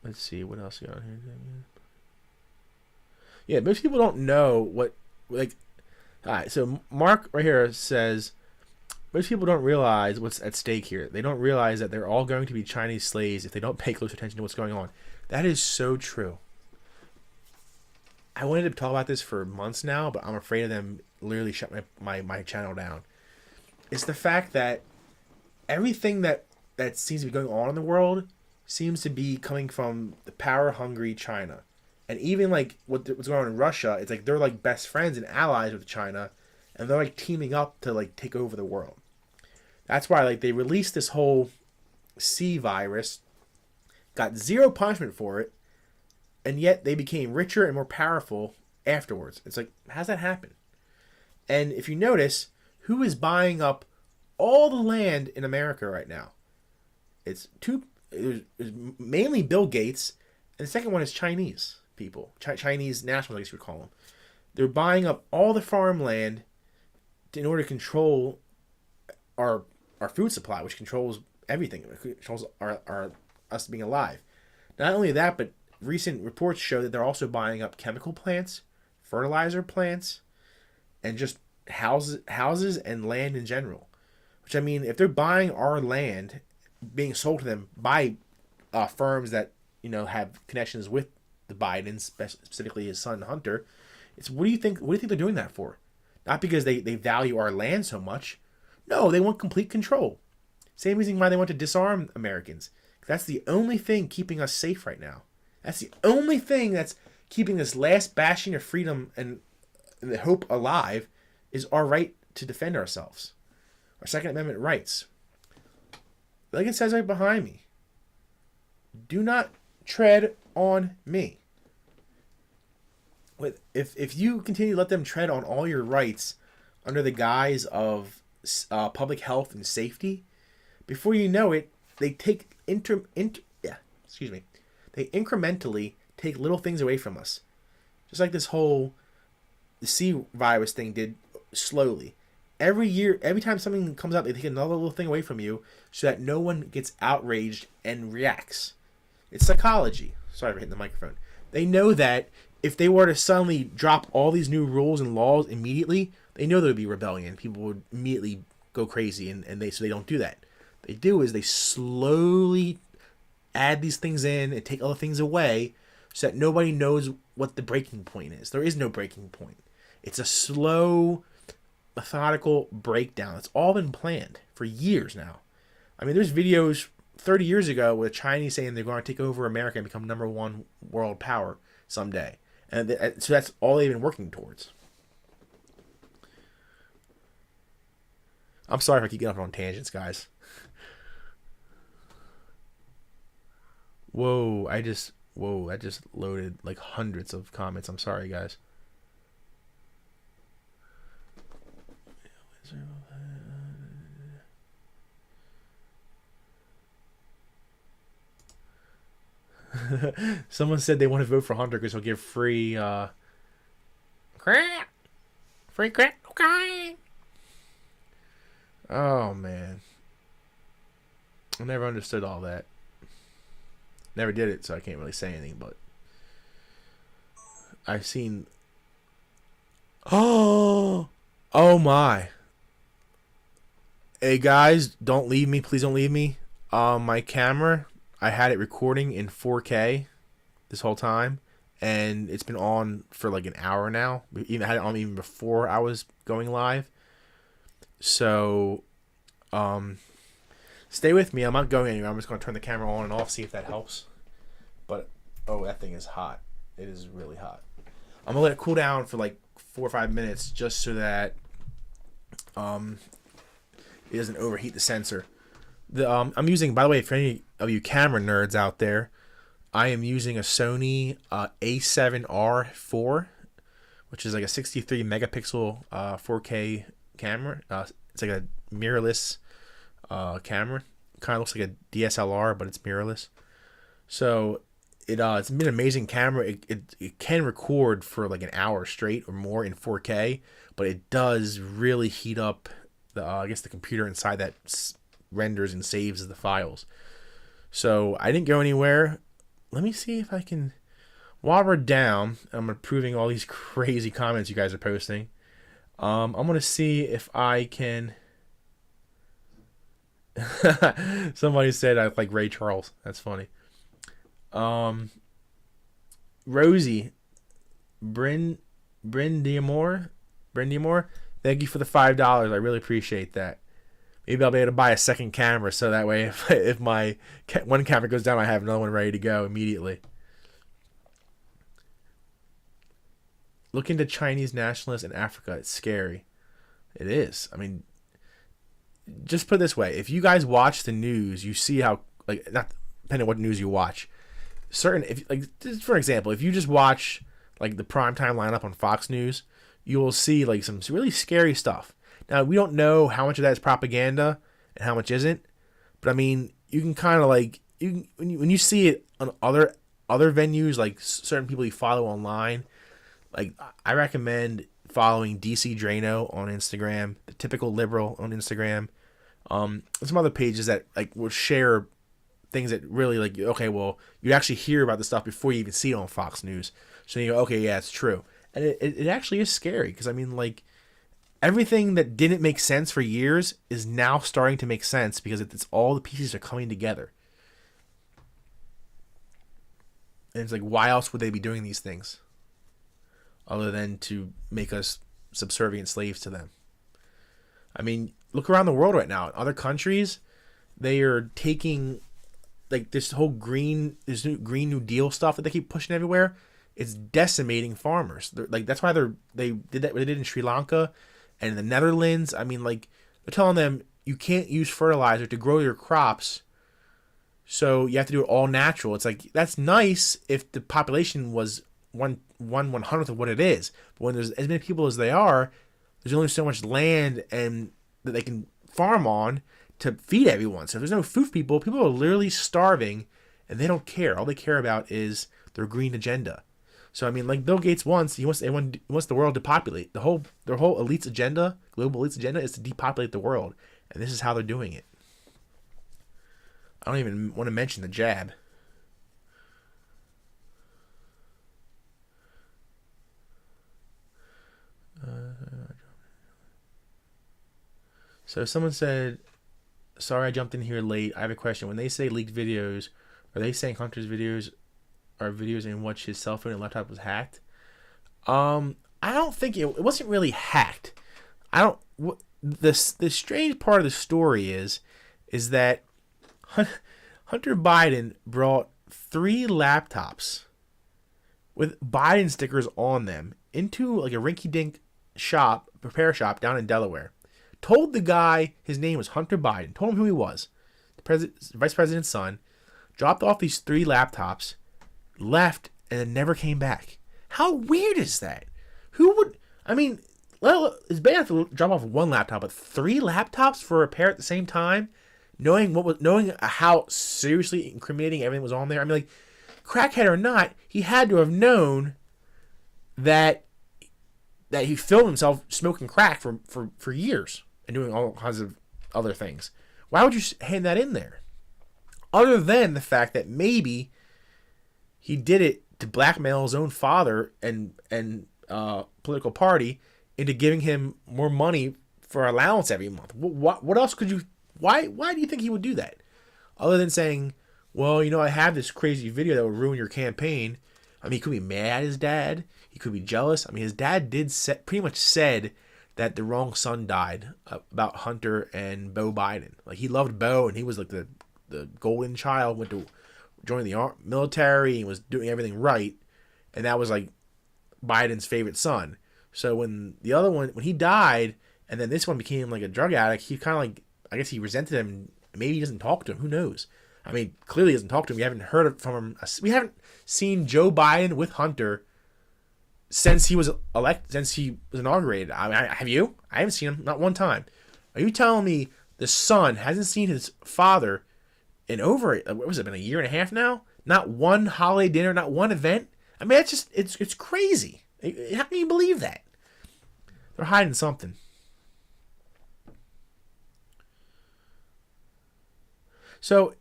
Let's see. What else you got on here? Yeah, most people don't know what, like, all right, so Mark right here says, Most people don't realize what's at stake here. They don't realize that they're all going to be Chinese slaves if they don't pay close attention to what's going on. That is so true. I wanted to talk about this for months now, but I'm afraid of them literally shut my channel down. It's the fact that everything that seems to be going on in the world seems to be coming from the power-hungry China. And even like what's going on in Russia, it's like they're like best friends and allies with China, and they're like teaming up to like take over the world. That's why like they released this whole C virus, got zero punishment for it, and yet they became richer and more powerful afterwards. It's like, how's that happen? And if you notice, who is buying up all the land in America right now? It's mainly Bill Gates, and the second one is Chinese people, Chinese nationals, I guess you would call them. They're buying up all the farmland in order to control our food supply, which controls everything. It controls our us being alive. Not only that, but recent reports show that they're also buying up chemical plants, fertilizer plants, and just houses and land in general. Which, I mean, if they're buying our land, being sold to them by firms that, you know, have connections with the Bidens, specifically his son Hunter, it's what do you think they're doing that for? Not because they value our land so much. No, they want complete control. Same reason why they want to disarm Americans. That's the only thing keeping us safe right now. That's the only thing that's keeping this last bastion of freedom and the hope alive, is our right to defend ourselves. Our Second Amendment rights. Like it says right behind me. Do not tread on me. If you continue to let them tread on all your rights under the guise of public health and safety, before you know it, they take they incrementally take little things away from us. Just like this whole the C virus thing did slowly. Every year, every time something comes out, they take another little thing away from you so that no one gets outraged and reacts. It's psychology. Sorry for hitting the microphone. They know that if they were to suddenly drop all these new rules and laws immediately, they know there would be rebellion. People would immediately go crazy, and so they don't do that. What they do is they slowly add these things in and take other things away so that nobody knows what the breaking point is. There is no breaking point. It's a slow, methodical breakdown. It's all been planned for years now. I mean, there's videos 30 years ago with Chinese saying they're going to take over America and become #1 world power someday. And so that's all they've been working towards. I'm sorry if I keep getting off on tangents, guys. Whoa, that just loaded like hundreds of comments. I'm sorry, guys. Someone said they want to vote for Hunter because he'll give free crack. Free crack. Okay. Oh man, I never understood all that. Never did it, so I can't really say anything. But I've seen. Oh my. Hey guys, don't leave me. Please don't leave me. My camera, I had it recording in 4K this whole time, and it's been on for like an hour now. I had it on even before I was going live. So, stay with me. I'm not going anywhere. I'm just going to turn the camera on and off, see if that helps. But, oh, that thing is hot. It is really hot. I'm going to let it cool down for like 4 or 5 minutes just so that it doesn't overheat the sensor. I'm using, by the way, for any of you camera nerds out there, I am using a Sony A7R4, which is like a 63 megapixel 4K camera. It's like a mirrorless camera. Kind of looks like a DSLR, but it's mirrorless. So it's been an amazing camera. It can record for like an hour straight or more in 4K, but it does really heat up the computer inside that renders and saves the files. So I didn't go anywhere. Let me see if I can. While we're down, I'm approving all these crazy comments you guys are posting. I'm gonna see if I can. Somebody said I like Ray Charles. That's funny. Rosie, Bryn Diamore, thank you for the $5. I really appreciate that. Maybe I'll be able to buy a second camera so that way if my one camera goes down, I have another one ready to go immediately. Look into Chinese nationalists in Africa. It's scary. It is. I mean, just put it this way. If you guys watch the news, you see how, like, not depending on what news you watch, just for example, if you just watch, like, the primetime lineup on Fox News, you will see, like, some really scary stuff. Now, we don't know how much of that is propaganda and how much isn't, but, I mean, you can kind of, like, when you see it on other venues, like certain people you follow online, like, I recommend following DC Drano on Instagram, the Typical Liberal on Instagram, and some other pages that, like, will share things that really, like, okay, well, you actually hear about the stuff before you even see it on Fox News. So you go, okay, yeah, it's true. And it actually is scary because, I mean, like, everything that didn't make sense for years is now starting to make sense because it's all the pieces are coming together. And it's like, why else would they be doing these things other than to make us subservient slaves to them? I mean, look around the world right now. In other countries, they are taking, like, this whole Green New Deal stuff that they keep pushing everywhere. It's decimating farmers. Like, that's why they did that. They did in Sri Lanka and in the Netherlands. I mean, like, they're telling them you can't use fertilizer to grow your crops, so you have to do it all natural. It's like, that's nice if the population was one 100th of what it is, but when there's as many people as they are, there's only so much land and that they can farm on to feed everyone. So if there's no food for people, people are literally starving, and they don't care. All they care about is their green agenda. So, I mean, like Bill Gates wants the world to populate. Their whole elite's agenda, global elite's agenda, is to depopulate the world, and this is how they're doing it. I don't even want to mention the jab. So someone said, sorry I jumped in here late. I have a question. When they say leaked videos, are they saying Hunter's videos are videos in which his cell phone and laptop was hacked? I don't think it wasn't really hacked. The strange part of the story is that Hunter Biden brought 3 laptops with Biden stickers on them into, like, a rinky-dink shop, repair shop down in Delaware. Told the guy his name was Hunter Biden. Told him who he was. The vice president's son. Dropped off these 3 laptops. Left and then never came back. How weird is that? Who would... I mean, it's bad enough to drop off 1 laptop, but 3 laptops for repair at the same time? Knowing how seriously incriminating everything was on there. I mean, like, crackhead or not, he had to have known that he filmed himself smoking crack for years and doing all kinds of other things. Why would you hand that in there? Other than the fact that maybe he did it to blackmail his own father and political party into giving him more money for allowance every month. What else could you... Why do you think he would do that? Other than saying, well, you know, I have this crazy video that would ruin your campaign. I mean, he could be mad at his dad. He could be jealous. I mean, his dad pretty much said that the wrong son died about Hunter and Beau Biden. Like, he loved Beau, and he was like the golden child, went to join the military and was doing everything right. And that was, like, Biden's favorite son. So when the other one, when he died, and then this one became, like, a drug addict, he kind of, like, I guess he resented him. Maybe he doesn't talk to him. Who knows? I mean, clearly he doesn't talk to him. We haven't heard from him. We haven't seen Joe Biden with Hunter since he was inaugurated. I mean, have you? I haven't seen him, not one time. Are you telling me the son hasn't seen his father in over, what was it, been a year and a half now? Not one holiday dinner, not one event? I mean, it's crazy. How can you believe that? They're hiding something. So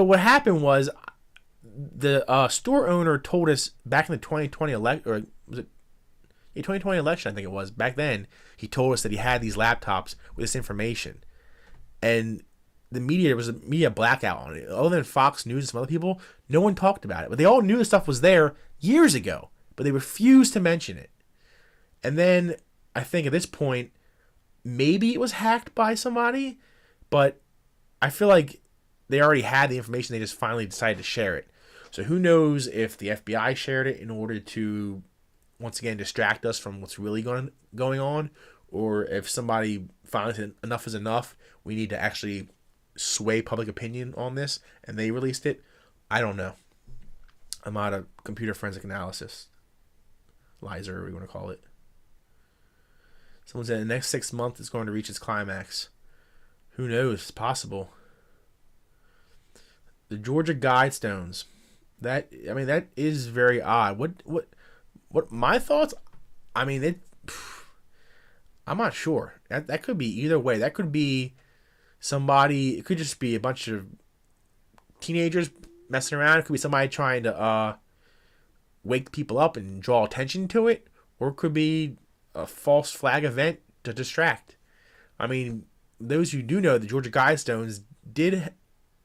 what happened was the store owner told us back in the 2020 election, or was it 2020 election? I think it was. Back then, he told us that he had these laptops with this information. and the media, there was a media blackout on it. Other than Fox News and some other people, no one talked about it. But they all knew the stuff was there years ago, but they refused to mention it. And then I think at this point, maybe it was hacked by somebody, but I feel like they already had the information. They just finally decided to share it. So who knows if the FBI shared it in order to, once again, distract us from what's really going on, or if somebody finally said enough is enough, we need to actually sway public opinion on this, and they released it. I don't know. I'm not a computer forensic analysis. Lizer, or we want to call it. Someone said the next 6 months is going to reach its climax. Who knows? It's possible. The Georgia Guidestones. That is very odd. What my thoughts? I mean, I'm not sure. That could be either way. That could be somebody. It could just be a bunch of teenagers messing around. It could be somebody trying to wake people up and draw attention to it, or it could be a false flag event to distract. I mean, those who do know, the Georgia Guidestones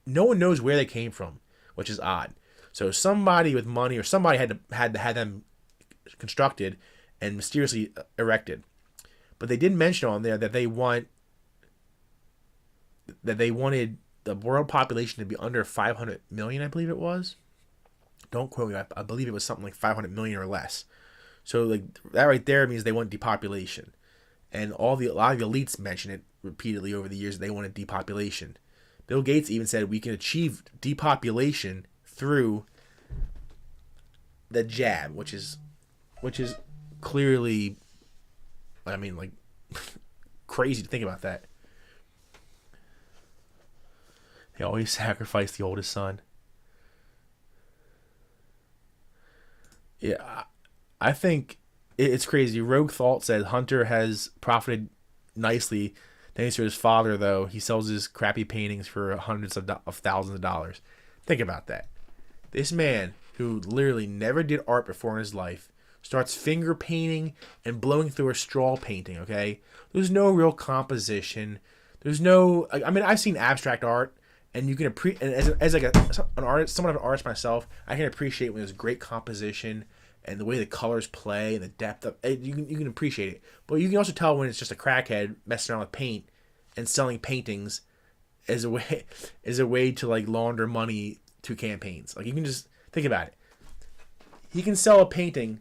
no one knows where they came from, which is odd. So somebody with money or somebody had them constructed and mysteriously erected. But they did mention on there that they wanted the world population to be under 500 million, I believe it was. Don't quote me. I believe it was something like 500 million or less. So like that right there means they want depopulation. And a lot of the elites mention it repeatedly over the years. They wanted depopulation. Bill Gates even said we can achieve depopulation through the jab, which is clearly, I mean, like, crazy to think about that. They always sacrifice the oldest son. Yeah, I think it's crazy. Rogue Thought said Hunter has profited nicely thanks to his father, though. He sells his crappy paintings for hundreds of thousands of dollars. Think about that. This man, who literally never did art before in his life, starts finger painting and blowing through a straw painting, okay? There's no real composition. There's no... I mean, I've seen abstract art, and you can appreciate... As like an artist, somewhat of an artist myself, I can appreciate when there's great composition and the way the colors play and the depth of... You can appreciate it. But you can also tell when it's just a crackhead messing around with paint and selling paintings as a way to, like, launder money to campaigns. Like, you can just... Think about it. He can sell a painting...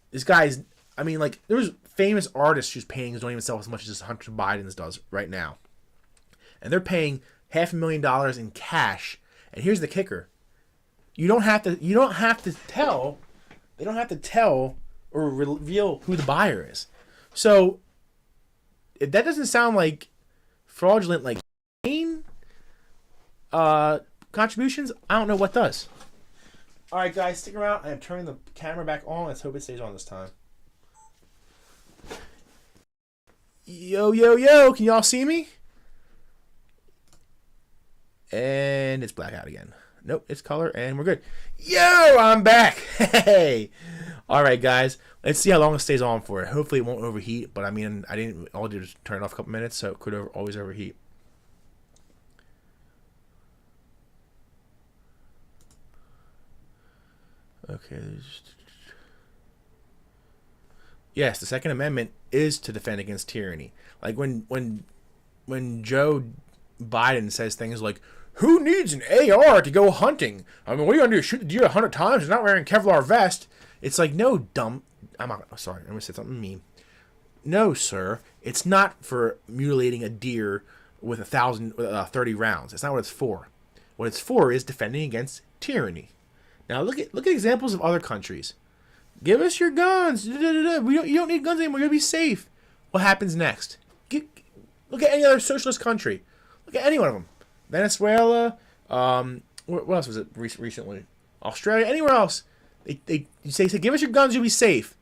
This guy's, I mean, like, there's famous artists whose paintings don't even sell as much as Hunter Biden's does right now. And they're paying $500,000 in cash. And here's the kicker. They don't have to tell or reveal who the buyer is. So, if that doesn't sound like fraudulent, like, contributions, I don't know what does. Alright guys, stick around. I am turning the camera back on. Let's hope it stays on this time. Yo, yo, yo, can y'all see me? And it's blackout again. Nope, it's color and we're good. Yo, I'm back. Hey. Alright guys, let's see how long it stays on for. Hopefully it won't overheat, but I mean, all I did was turn it off a couple minutes, so it could always overheat. Okay. Yes, the Second Amendment is to defend against tyranny. Like when Joe Biden says things like, "Who needs an AR to go hunting? I mean, what are you gonna do? Shoot the deer 100 times and not wearing a Kevlar vest?" It's like, no, dumb. Sorry, I'm gonna say something mean. No, sir, it's not for mutilating a deer with 30 rounds. That's not what it's for. What it's for is defending against tyranny. Now look at examples of other countries. Give us your guns. You don't need guns anymore. You'll be safe. What happens next? Look at any other socialist country. Look at any one of them. Venezuela. What else was it recently? Australia. Anywhere else. They say, give us your guns. You'll be safe.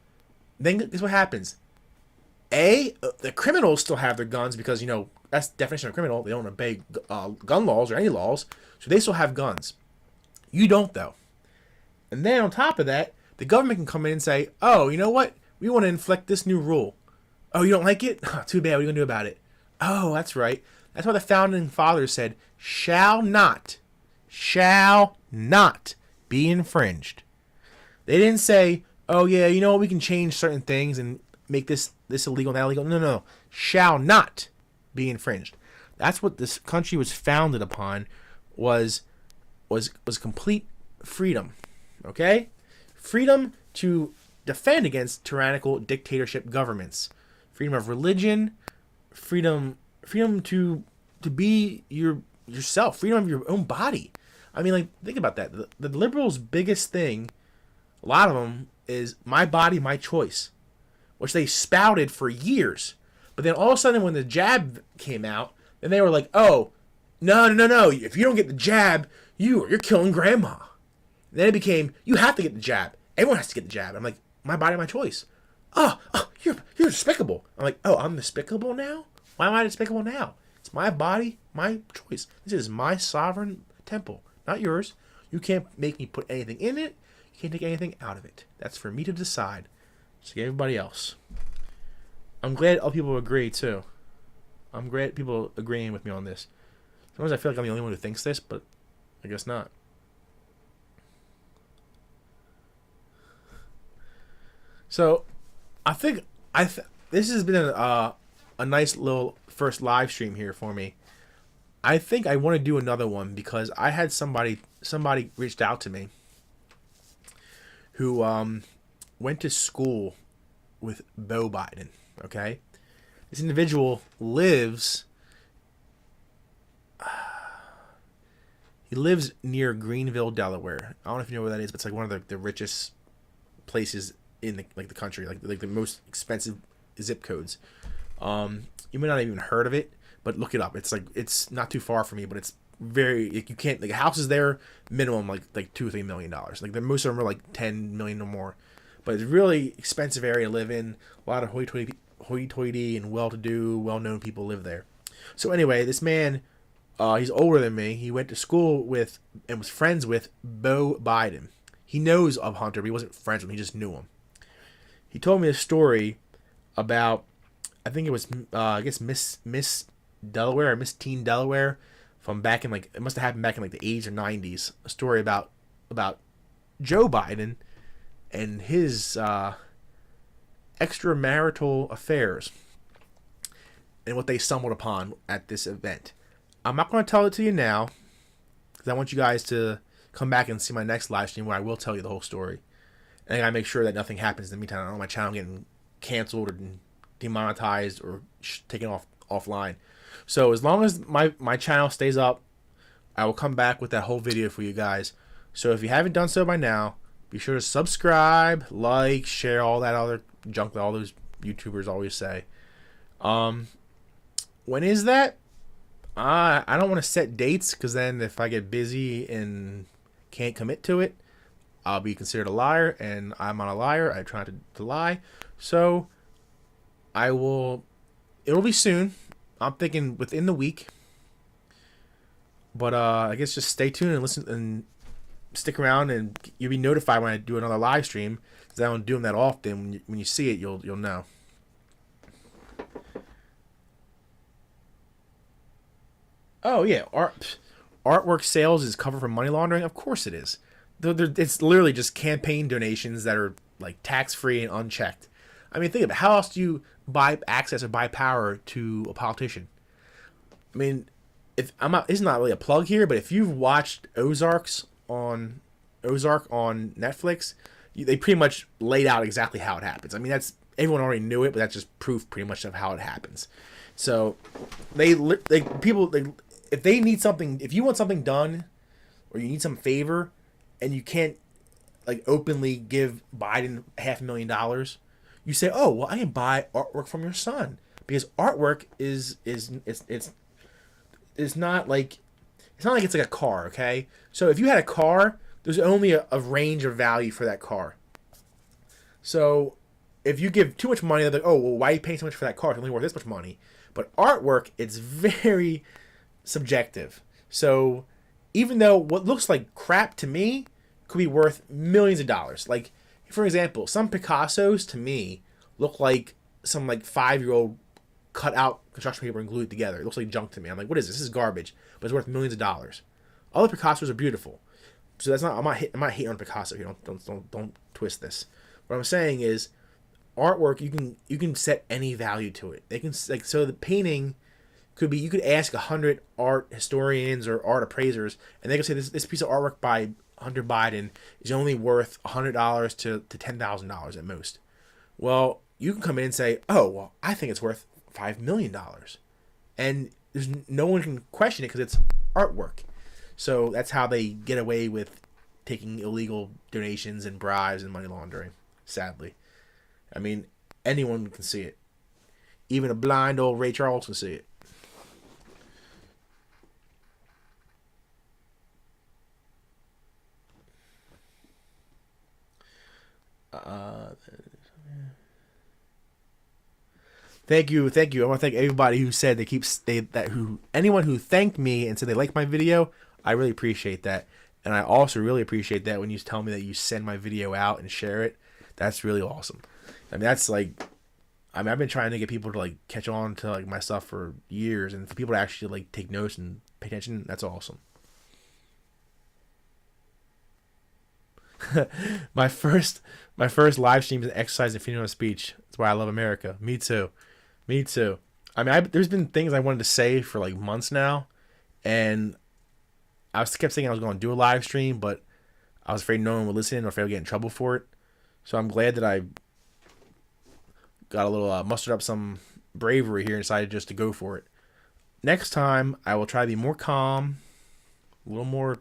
Then guess what happens? The criminals still have their guns because, you know, that's the definition of criminal. They don't obey gun laws or any laws. So they still have guns. You don't, though. And then on top of that, the government can come in and say, oh, you know what? We want to inflict this new rule. Oh, you don't like it? Too bad. What are you going to do about it? Oh, that's right. That's why the founding fathers said, shall not be infringed. They didn't say, oh yeah, you know what, we can change certain things and make this illegal and that illegal. No. Shall not be infringed. That's what this country was founded upon, was complete freedom. Okay? Freedom to defend against tyrannical dictatorship governments. Freedom of religion, freedom to be yourself, freedom of your own body. I mean, like, think about that. The liberals' biggest thing, a lot of them, is my body, my choice, which they spouted for years. But then all of a sudden, when the jab came out, then they were like, oh, no. If you don't get the jab, you're killing grandma. And then it became, you have to get the jab. Everyone has to get the jab. I'm like, my body, my choice. Oh, you're despicable. I'm like, oh, I'm despicable now? Why am I despicable now? It's my body, my choice. This is my sovereign temple, not yours. You can't make me put anything in it. You can't take anything out of it. That's for me to decide. Just like everybody else. I'm glad other people agree, too. I'm glad people agreeing with me on this. Sometimes I feel like I'm the only one who thinks this, but I guess not. So, I think this has been a nice little first live stream here for me. I think I want to do another one because I had somebody reached out to me who went to school with Beau Biden. Okay, this individual lives near Greenville, Delaware. I don't know if you know where that is, but it's like one of the richest places in the country, like the most expensive zip codes. You may not have even heard of it, but look it up. It's not too far from me, but it's very, like, you can't, like, houses there minimum like $2 or $3 million. Like most of them are like 10 million or more, but it's a really expensive area to live in. A lot of hoity-toity and well-to-do, well-known people live there. So anyway, this man, he's older than me. He went to school with and was friends with Beau Biden. He knows of Hunter, but he wasn't friends with him. He just knew him. He told me a story about, I think it was, I guess Miss Delaware or Miss Teen Delaware, from back in, like, it must have happened back in like the 80s or 90s. A story about Joe Biden and his extramarital affairs and what they stumbled upon at this event. I'm not going to tell it to you now because I want you guys to come back and see my next live stream where I will tell you the whole story. And I gotta make sure that nothing happens in the meantime. I don't want my channel getting canceled or demonetized or taken offline. So as long as my channel stays up, I will come back with that whole video for you guys. So if you haven't done so by now, be sure to subscribe, like, share, all that other junk that all those YouTubers always say. When is that? I don't want to set dates because then if I get busy and can't commit to it, I'll be considered a liar, and I'm not a liar. I try to lie. So it'll be soon. I'm thinking within the week. But I guess just stay tuned and listen and stick around, and you'll be notified when I do another live stream, because I don't do them that often. When you see it, you'll know. Oh yeah, artwork sales is covered for money laundering. Of course it is. It's literally just campaign donations that are like tax-free and unchecked. I mean, think about it. How else do you buy access or buy power to a politician? I mean, it's not really a plug here, but if you've watched Ozark on Netflix, they pretty much laid out exactly how it happens. I mean, everyone already knew it, but that's just proof pretty much of how it happens. So if they need something, if you want something done, or you need some favor, and you can't like openly give Biden $500,000, you say, "Oh, well, I can buy artwork from your son," because artwork is not like it's like a car, okay? So if you had a car, there's only a range of value for that car. So if you give too much money, they're like, "Oh, well, why are you paying so much for that car? It's only worth this much money." But artwork, it's very subjective. So even though what looks like crap to me could be worth millions of dollars. Like, for example, some Picassos to me look like some like 5-year-old cut out construction paper and glue it together. It looks like junk to me. I'm like, what is this? This is garbage, but it's worth millions of dollars. All the Picassos are beautiful, so that's not. I'm not hating on Picasso here. Don't twist this. What I'm saying is, artwork you can set any value to it. They can like so the painting could be, you could ask 100 art historians or art appraisers, and they could say this piece of artwork by Hunter Biden is only worth $100 to $10,000 at most. Well, you can come in and say, oh, well, I think it's worth $5 million. And there's no one can question it because it's artwork. So that's how they get away with taking illegal donations and bribes and money laundering, sadly. I mean, anyone can see it. Even a blind old Ray Charles can see it. Thank you. I want to thank everybody who said anyone who thanked me and said they liked my video. I really appreciate that, and I also really appreciate that when you tell me that you send my video out and share it. That's really awesome. I mean, that's like, I've been trying to get people to like catch on to like my stuff for years, and for people to actually like take notes and pay attention, that's awesome. my first live stream is exercise and freedom of speech. That's why I love America. Me too. I mean, there's been things I wanted to say for like months now, and I kept saying I was going to do a live stream, but I was afraid no one would listen or if I would get in trouble for it. So I'm glad that I got a little mustered up some bravery here and decided just to go for it. Next time, I will try to be more calm, a little more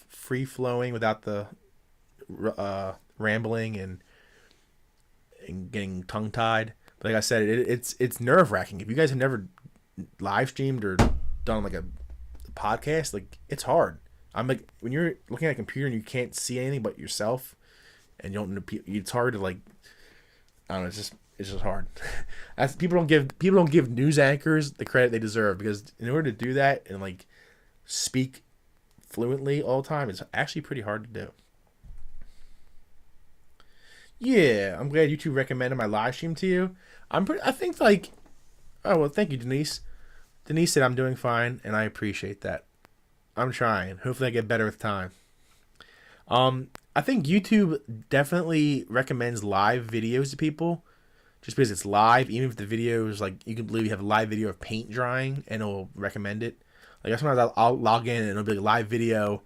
free flowing without the rambling and getting tongue tied. But like I said, it's nerve wracking. If you guys have never live streamed or done like a podcast, like it's hard. I'm like, when you're looking at a computer and you can't see anything but yourself, and you don't know, it's hard to like, I don't know, it's just hard. People don't give news anchors the credit they deserve, because in order to do that and like speak fluently all the time, it's actually pretty hard to do. Yeah, I'm glad YouTube recommended my live stream to you. I think like, oh well, thank you, Denise. Denise said I'm doing fine, and I appreciate that. I'm trying. Hopefully I get better with time. I think YouTube definitely recommends live videos to people, just because it's live. Even if the video is like, you can literally have a live video of paint drying, and it'll recommend it. Like sometimes I'll log in and it'll be like a live video.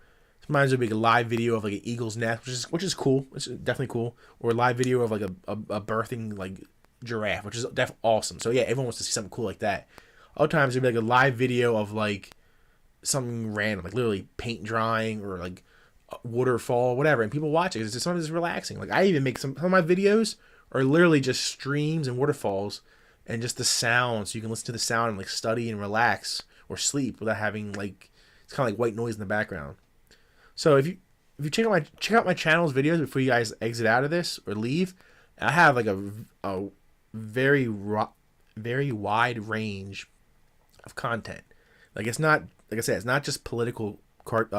Sometimes it'll be like a live video of like an eagle's nest, which is cool. It's definitely cool. Or a live video of like a birthing like giraffe, which is definitely awesome. So yeah, everyone wants to see something cool like that. Other times it'll be like a live video of like something random, like literally paint drying or like a waterfall, whatever, and people watch it because it's something that's relaxing. Like I even make some of my videos are literally just streams and waterfalls and just the sound, so you can listen to the sound and like study and relax or sleep without having like, it's kind of like white noise in the background. So if you check out my channel's videos before you guys exit out of this or leave, I have like a very wide range of content. Like it's not, like I said, it's not just political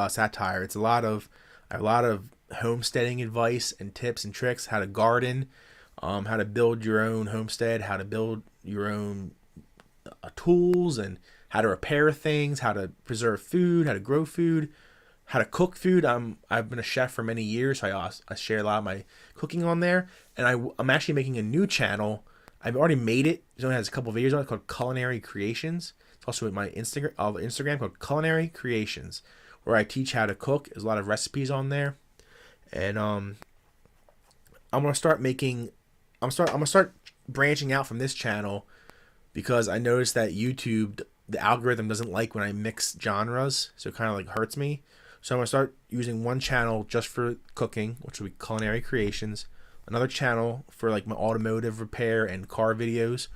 satire. It's I have a lot of homesteading advice and tips and tricks, how to garden, how to build your own homestead, how to build your own tools, and how to repair things, how to preserve food, how to grow food, how to cook food. I've been a chef for many years, so I share a lot of my cooking on there. And I'm actually making a new channel. I've already made it. It only has a couple of videos on it called Culinary Creations. It's also with my Instagram called Culinary Creations, where I teach how to cook. There's a lot of recipes on there. And I'm gonna start branching out from this channel, because I noticed that YouTube, the algorithm doesn't like when I mix genres, so it kind of like hurts me. So I'm going to start using one channel just for cooking, which will be Culinary Creations. Another channel for like my automotive repair and car videos.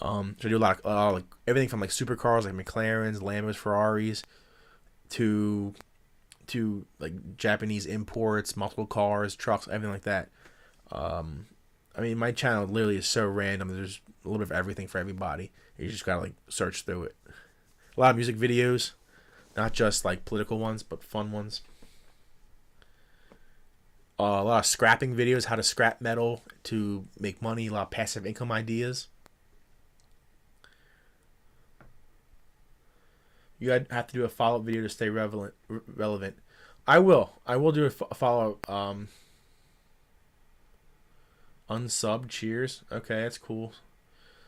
So I do a lot of like everything from like supercars, like McLarens, Lambos, Ferraris, to like Japanese imports, multiple cars, trucks, everything like that. I mean, my channel literally is so random. There's a little bit of everything for everybody. You just gotta like search through it. A lot of music videos, not just like political ones, but fun ones. A lot of scrapping videos, how to scrap metal to make money, a lot of passive income ideas. You have to do a follow-up video to stay relevant. I will. I will do a follow-up. Unsub. Cheers. Okay, that's cool.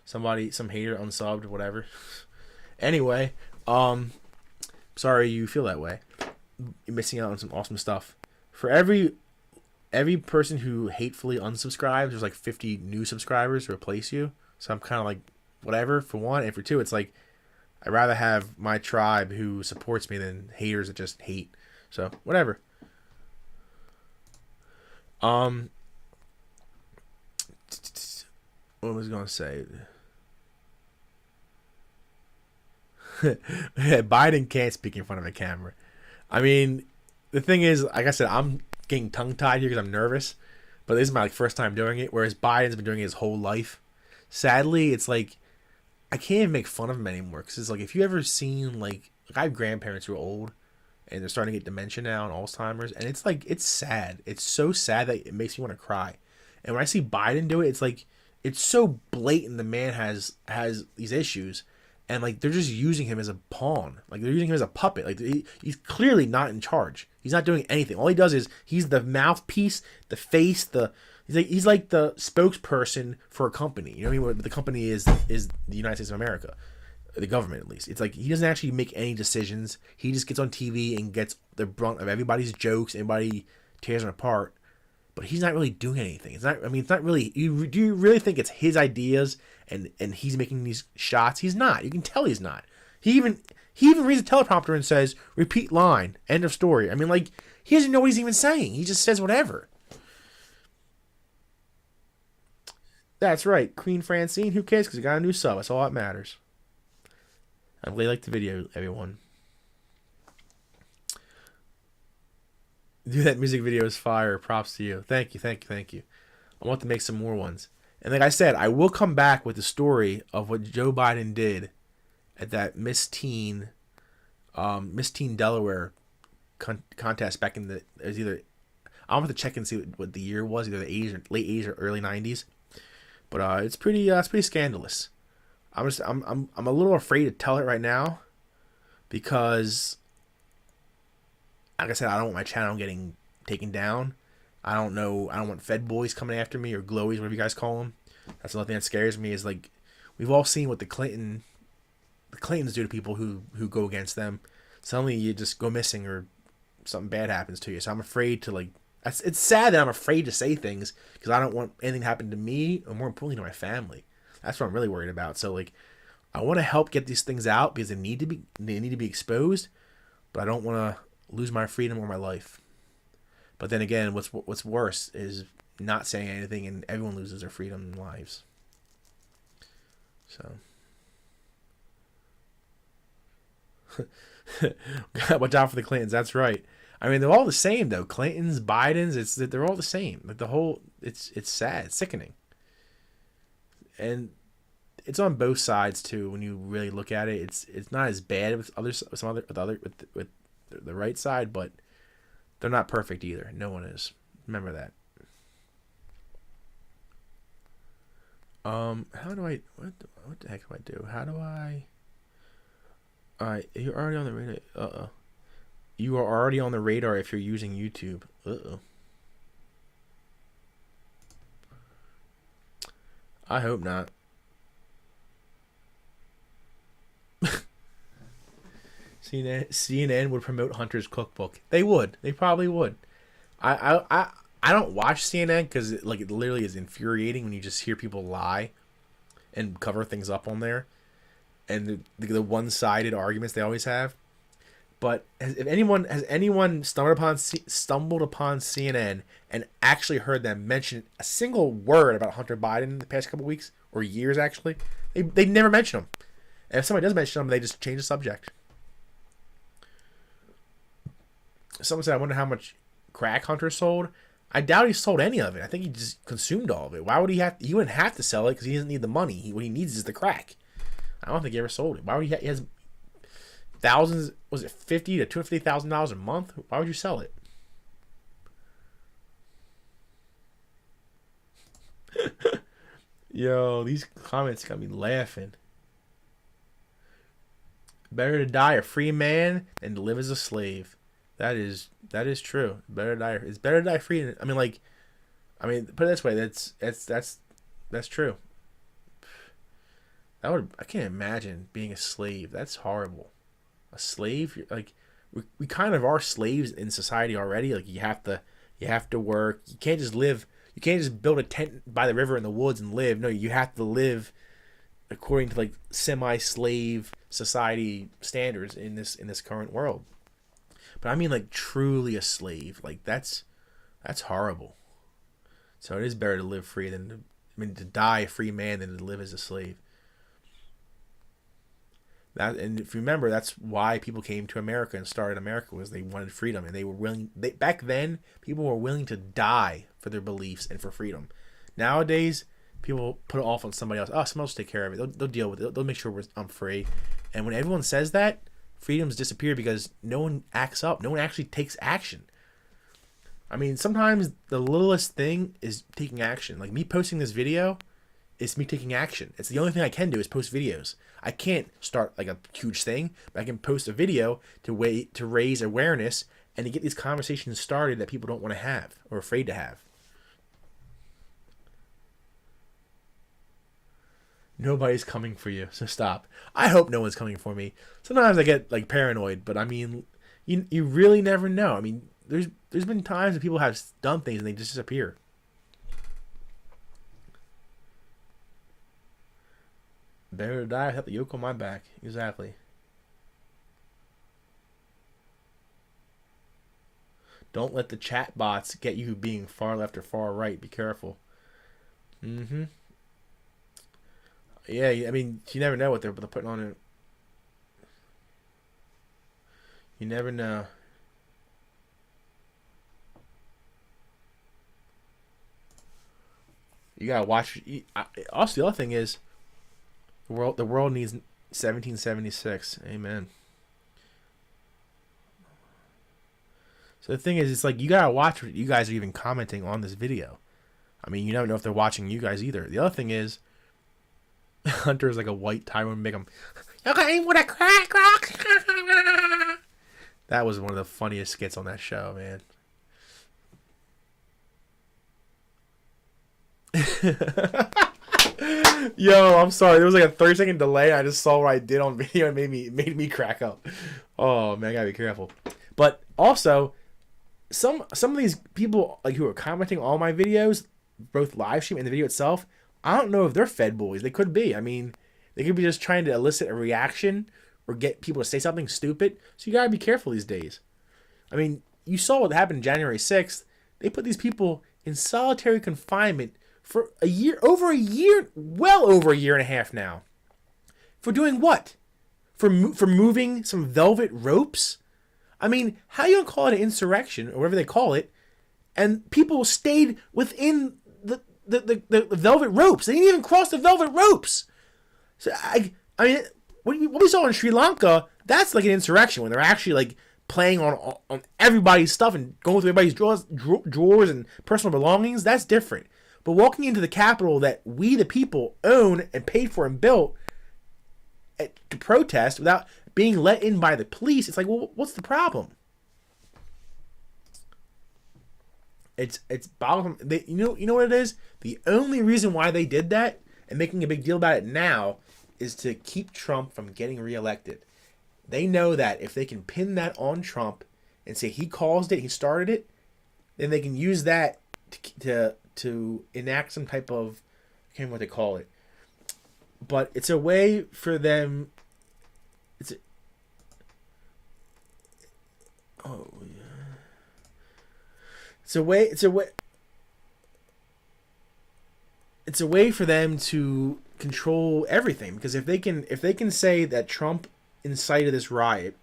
Some hater unsubbed, whatever. Anyway, sorry you feel that way. You're missing out on some awesome stuff. For every person who hatefully unsubscribes, there's like 50 new subscribers to replace you. So I'm kind of like, whatever, for one. And for two, it's like, I'd rather have my tribe who supports me than haters that just hate. So, whatever. What was I going to say? Biden can't speak in front of a camera. I mean, the thing is, like I said, I'm getting tongue-tied here because I'm nervous. But this is my first time doing it, whereas Biden's been doing it his whole life. Sadly, it's like, I can't even make fun of him anymore. Because it's like, if you ever seen, like I have grandparents who are old, and they're starting to get dementia now and Alzheimer's. And it's like, it's sad. It's so sad that it makes me want to cry. And when I see Biden do it, it's like, it's so blatant the man has these issues. And like, they're just using him as a pawn. Like, they're using him as a puppet. Like, he's clearly not in charge. He's not doing anything. All he does is, he's the mouthpiece, the face, he's like the spokesperson for a company. You know what I mean? What the company is the United States of America. The government, at least. It's like, he doesn't actually make any decisions. He just gets on TV and gets the brunt of everybody's jokes. Everybody tears him apart. But he's not really doing anything. It's not really. Do you really think it's his ideas and he's making these shots? He's not. You can tell he's not. He even reads a teleprompter and says, repeat line, end of story. I mean, like, he doesn't know what he's even saying. He just says whatever. That's right. Queen Francine, who cares? Because he got a new sub. That's all that matters. I'm glad you liked the video, everyone. Dude, that music video is fire. Props to you. Thank you. I want to make some more ones. And like I said, I will come back with the story of what Joe Biden did at that Miss Teen Delaware contest back in it was either, I'll have to check and see what the year was, either the 80s or late 80s or early 90s. But it's pretty scandalous. I'm a little afraid to tell it right now because, like I said, I don't want my channel getting taken down. I don't want Fed boys coming after me, or glowies, whatever you guys call them. That's the only thing that scares me, is like, we've all seen what the Clintons do to people who go against them. Suddenly you just go missing or something bad happens to you. So I'm afraid to, like, it's sad that I'm afraid to say things because I don't want anything to happen to me, or more importantly to my family. That's what I'm really worried about. So like, I want to help get these things out because they need to be exposed, but I don't want to lose my freedom or my life. But then again, what's worse is not saying anything and everyone loses their freedom and lives. So watch out for the Clintons. That's right. I mean, they're all the same though. Clintons, Bidens, they're all the same. Like, the whole, it's sad, it's sickening. And it's on both sides too. When you really look at it, it's not as bad with with the right side, but they're not perfect either. No one is. Remember that. How do I? What the heck do I do? How do I? Alright, you're already on the radar. You are already on the radar if you're using YouTube. I hope not. CNN would promote Hunter's cookbook. They would. They probably would. I don't watch CNN because it literally is infuriating when you just hear people lie and cover things up on there, and the one-sided arguments they always have. But has anyone stumbled upon CNN and actually heard them mention a single word about Hunter Biden in the past couple weeks or years? Actually, they never mention him. And if somebody does mention him, they just change the subject. Someone said, "I wonder how much crack Hunter sold." I doubt he sold any of it. I think he just consumed all of it. Why would he have? He wouldn't have to sell it because he doesn't need the money. What he needs is the crack. I don't think he ever sold it. Why would he has thousands? Was it $50,000 to $250,000 a month? Why would you sell it? Yo, these comments got me laughing. Better to die a free man than to live as a slave. That is true. It's better to die free. Put it this way. That's true. I can't imagine being a slave. That's horrible. A slave, we kind of are slaves in society already. Like you have to work. You can't just live. You can't just build a tent by the river in the woods and live. No, you have to live according to semi-slave society standards in this current world. But I mean truly a slave. That's horrible. So it is better to live free to die a free man than to live as a slave. And if you remember, that's why people came to America and started America, was they wanted freedom, and they were willing. Back then, people were willing to die for their beliefs and for freedom. Nowadays, people put it off on somebody else. Oh, somebody else will take care of it. They'll deal with it. They'll make sure I'm free. And when everyone says that, freedoms disappear because no one acts up. No one actually takes action. I mean, sometimes the littlest thing is taking action. Like me posting this video, it's me taking action. It's the only thing I can do is post videos. I can't start a huge thing, but I can post a video to raise awareness and to get these conversations started that people don't want to have or afraid to have. Nobody's coming for you, so stop. I hope no one's coming for me. Sometimes I get paranoid, but I mean, you really never know. I mean, there's been times that people have done things and they just disappear. Better to die without the yoke on my back. Exactly. Don't let the chat bots get you being far left or far right. Be careful. Mm-hmm. Yeah, I mean, you never know what they're putting on it. You never know. You gotta watch. Also, the other thing is, the world needs 1776. Amen. So the thing is, it's you gotta watch what you guys are even commenting on this video. I mean, you never know if they're watching you guys either. The other thing is, Hunter is like a white Tyrone Bigham. Okay, what a crack rock. That was one of the funniest skits on that show, man. Yo, I'm sorry. There was a 30-second delay. I just saw what I did on video and made me crack up. Oh man, I gotta be careful. But also, some of these people who are commenting on my videos, both live stream and the video itself, I don't know if they're Fed boys. They could be. I mean, they could be just trying to elicit a reaction or get people to say something stupid. So you gotta be careful these days. I mean, you saw what happened January 6th. They put these people in solitary confinement for a year, well over a year and a half now. For doing what? For moving some velvet ropes? I mean, how you gonna call it an insurrection or whatever they call it, and people stayed within the velvet ropes? They didn't even cross the velvet ropes. So I mean, what we saw in Sri Lanka, that's an insurrection when they're actually playing on everybody's stuff and going through everybody's drawers and personal belongings. That's different. But walking into the Capitol that we, the people, own and paid for and built to protest without being let in by the police, it's well, what's the problem? It's boggling. You know what it is? The only reason why they did that and making a big deal about it now is to keep Trump from getting reelected. They know that if they can pin that on Trump and say he caused it, he started it, then they can use that to enact some type of, I can't remember what they call it, but it's a way for them. It's a way for them to control everything, because if they can say that Trump incited this riot,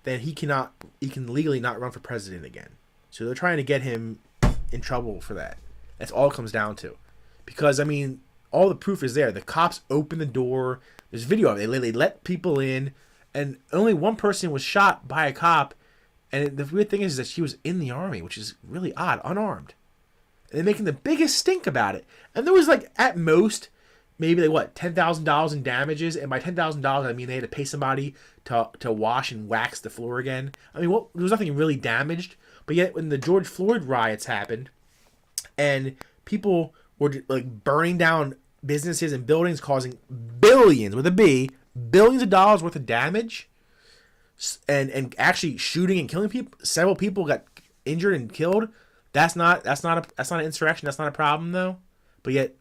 then he can legally not run for president again. So they're trying to get him in trouble for that. That's all it comes down to. Because, I mean, all the proof is there. The cops opened the door. There's video of it. They let people in, and only one person was shot by a cop. And the weird thing is that she was in the army, which is really odd, unarmed. And they're making the biggest stink about it. And there was, at most, maybe like what, $10,000 in damages, and by $10,000 I mean they had to pay somebody to wash and wax the floor again. I mean, there was nothing really damaged, but yet when the George Floyd riots happened, and people were like burning down businesses and buildings, causing billions with a B, billions of dollars worth of damage, and actually shooting and killing people. Several people got injured and killed. That's not an insurrection. That's not a problem though. But yet,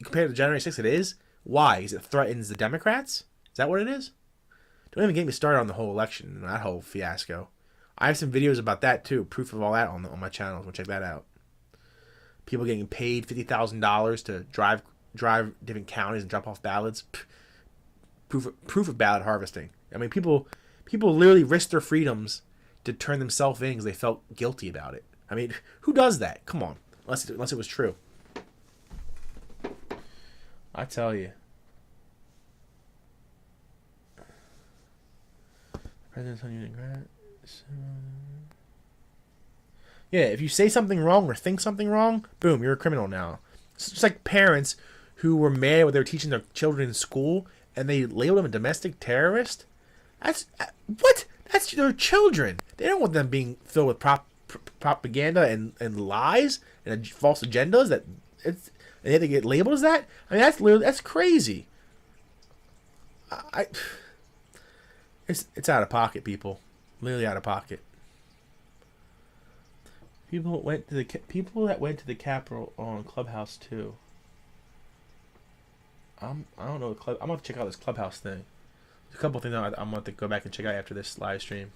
compared to January 6th, it is. Why? Because it threatens the Democrats? Is that what it is? Don't even get me started on the whole election and that whole fiasco. I have some videos about that too. Proof of all that on my channel. So check that out. People getting paid $50,000 to drive different counties and drop off ballots. Proof of ballot harvesting. I mean, people literally risked their freedoms to turn themselves in because they felt guilty about it. I mean, who does that? Come on, unless it was true. I tell you. President's Union Grant. Yeah, if you say something wrong or think something wrong, boom, you're a criminal now. It's just like parents who were mad at what they were teaching their children in school and they labeled them a domestic terrorist. That's their children. They don't want them being filled with propaganda and lies and false agendas and they have to get labeled as that. I mean, that's crazy. It's out of pocket, people. Literally out of pocket. People that went to the Capitol on Clubhouse too. I don't know. I'm gonna have to check out this Clubhouse thing. There's a couple things I'm gonna have to go back and check out after this live stream.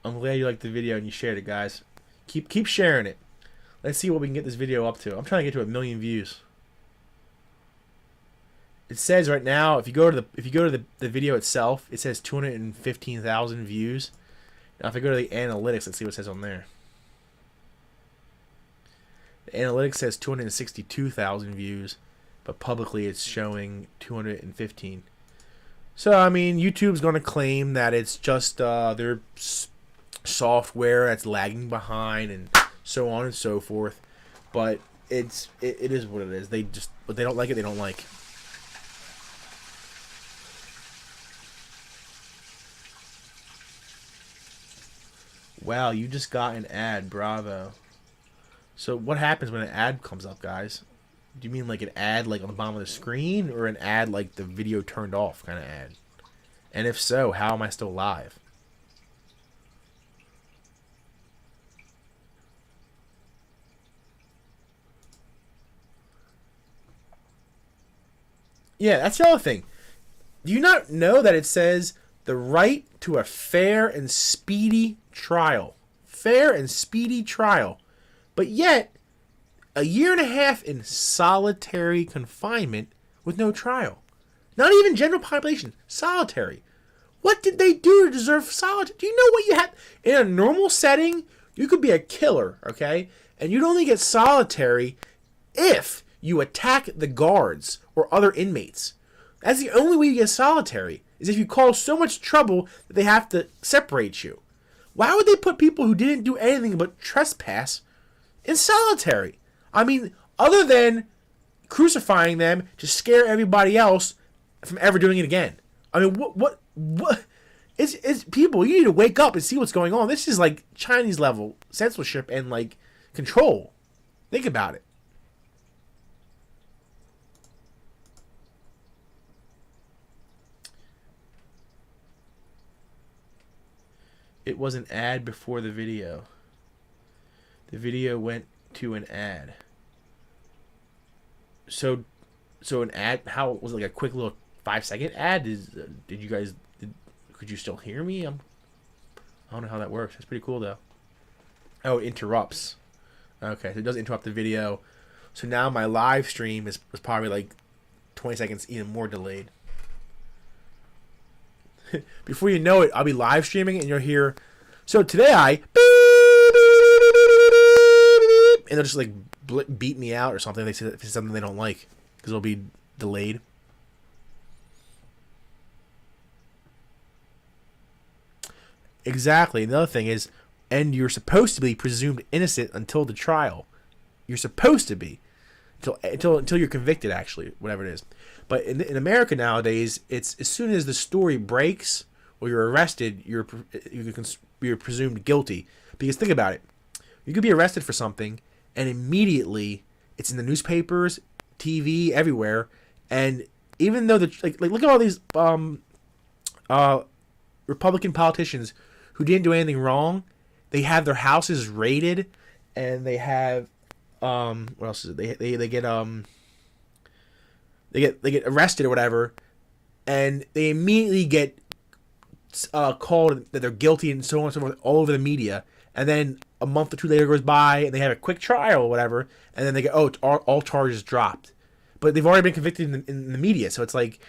I'm glad you liked the video and you shared it, guys. Keep sharing it. Let's see what we can get this video up to. I'm trying to get to 1 million views. It says right now, if you go to the video itself, it says 215,000 views. Now if I go to the analytics, let's see what it says on there. The analytics says 262,000 views, but publicly it's showing 215. So I mean, YouTube's going to claim that it's just their software that's lagging behind and so on and so forth. But it is what it is. They don't like it. They don't like. Wow, you just got an ad. Bravo. So what happens when an ad comes up, guys? Do you mean like an ad like on the bottom of the screen, or an ad like the video turned off kind of ad? And if so, how am I still live? Yeah, that's the other thing. Do you not know that it says the right to a fair and speedy trial? Fair and speedy trial. But yet, 1.5 years in solitary confinement with no trial. Not even general population. Solitary. What did they do to deserve solitary? Do you know what you have? In a normal setting, you could be a killer, okay? And you'd only get solitary if you attack the guards or other inmates. That's the only way you get solitary, is if you cause so much trouble that they have to separate you. Why would they put people who didn't do anything but trespass in solitary? I mean, other than crucifying them to scare everybody else from ever doing it again. I mean, what? It's people, you need to wake up and see what's going on. This is like Chinese level censorship and like control. Think about it. It was an ad before the video. The video went to an ad. So an ad, how was it, like a quick little 5-second ad? Could you still hear me? I don't know how that works. It's pretty cool though. Oh, it interrupts. Okay, so it does interrupt the video. So now my live stream is probably like 20 seconds even more delayed. Before you know it, I'll be live streaming and you'll hear. So today and they'll just like beat me out or something. They say if it's something they don't like because it'll be delayed. Exactly. Another thing is, and you're supposed to be presumed innocent until the trial. You're supposed to be. until you're convicted, actually, whatever it is. But in America nowadays, it's as soon as the story breaks or you're arrested, you're presumed guilty. Because think about it, you could be arrested for something, and immediately it's in the newspapers, TV, everywhere, and even though like look at all these Republican politicians who didn't do anything wrong, they have their houses raided, and they have what else is it? They get arrested or whatever, and they immediately get called that they're guilty and so on and so forth all over the media. And then a month or two later goes by, and they have a quick trial or whatever, and then they get all charges dropped, but they've already been convicted in the media. So it's like,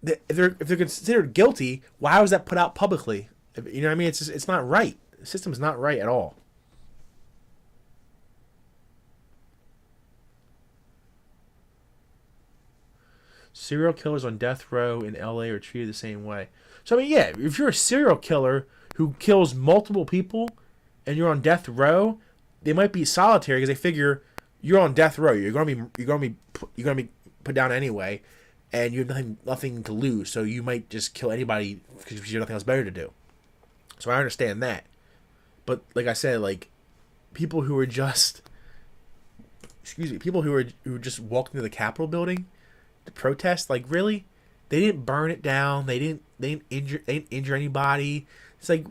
if they're considered guilty, why was that put out publicly? You know what I mean? It's not right. The system's not right at all. Serial killers on death row in LA are treated the same way. So I mean, yeah, if you're a serial killer who kills multiple people and you're on death row, they might be solitary because they figure you're on death row. You're gonna be put down anyway, and you have nothing to lose. So you might just kill anybody because you have nothing else better to do. So I understand that. But like I said, like people who are just who just walked into the Capitol building to protest, like really, they didn't burn it down. They didn't injure anybody. It's like